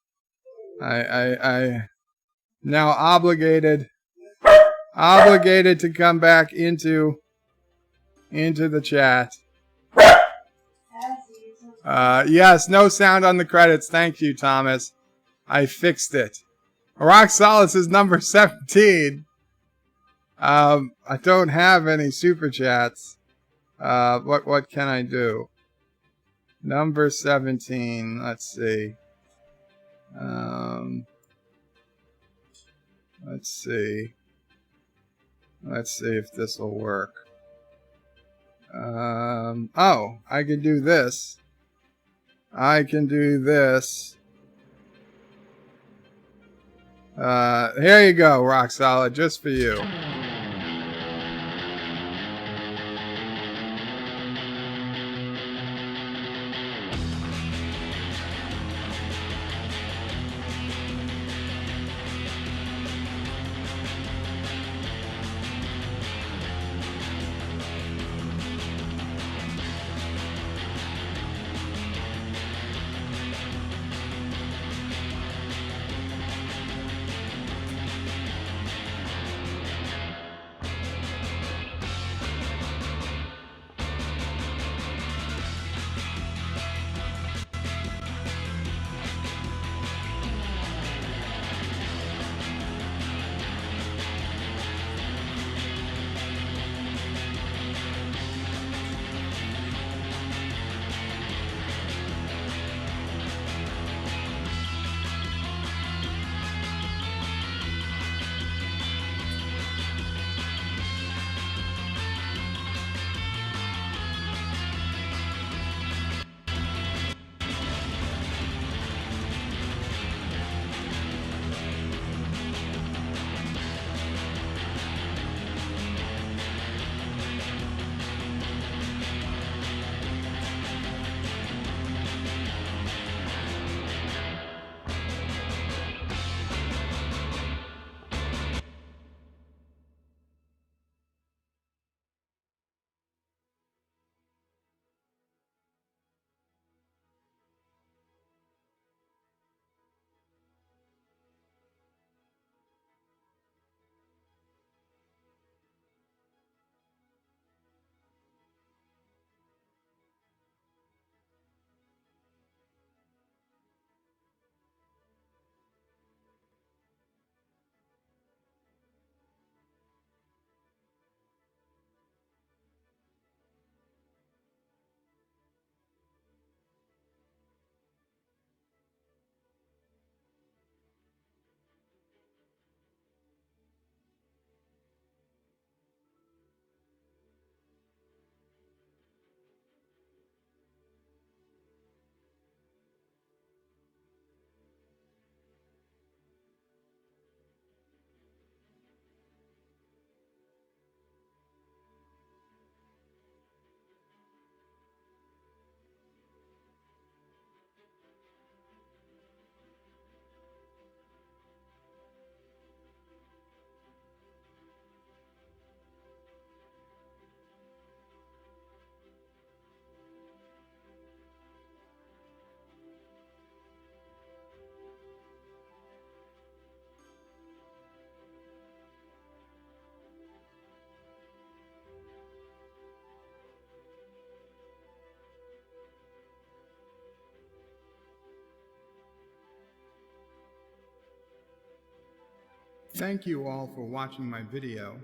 I now obligated to come back into the chat. Yes, no sound on the credits. Thank you, Thomas. I fixed it. Rock Solid is number 17. I don't have any super chats. What can I do? Number 17. Let's see. Let's see if this will work. Oh, I can do this. Here you go, Rock Solid, just for you. Thank you all for watching my video.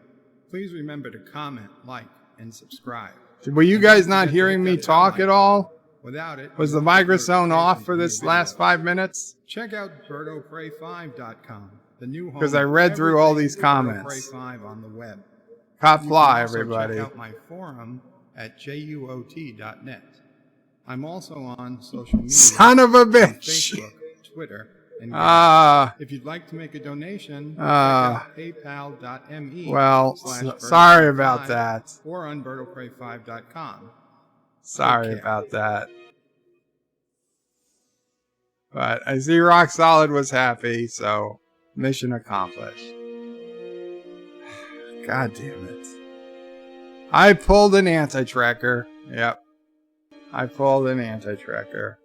Please remember to comment, like, and subscribe. Were you guys not hearing me talk at all? Without it, was the microphone off for this last 5 minutes? Check out BirdoPray5.com, the new home. Because I read through all these comments. Pray5 on the web. Qapla, everybody. Check out my forum at juot.net. I'm also on social media. Son of a bitch! Facebook, Twitter, and if you'd like to make a donation, check out paypal.me. Well, sorry about that. Or on BirdoPray5.com. Sorry about that. But I see Rock Solid was happy, so mission accomplished. God damn it. I pulled an anti-tracker. Yep. I pulled an anti-tracker.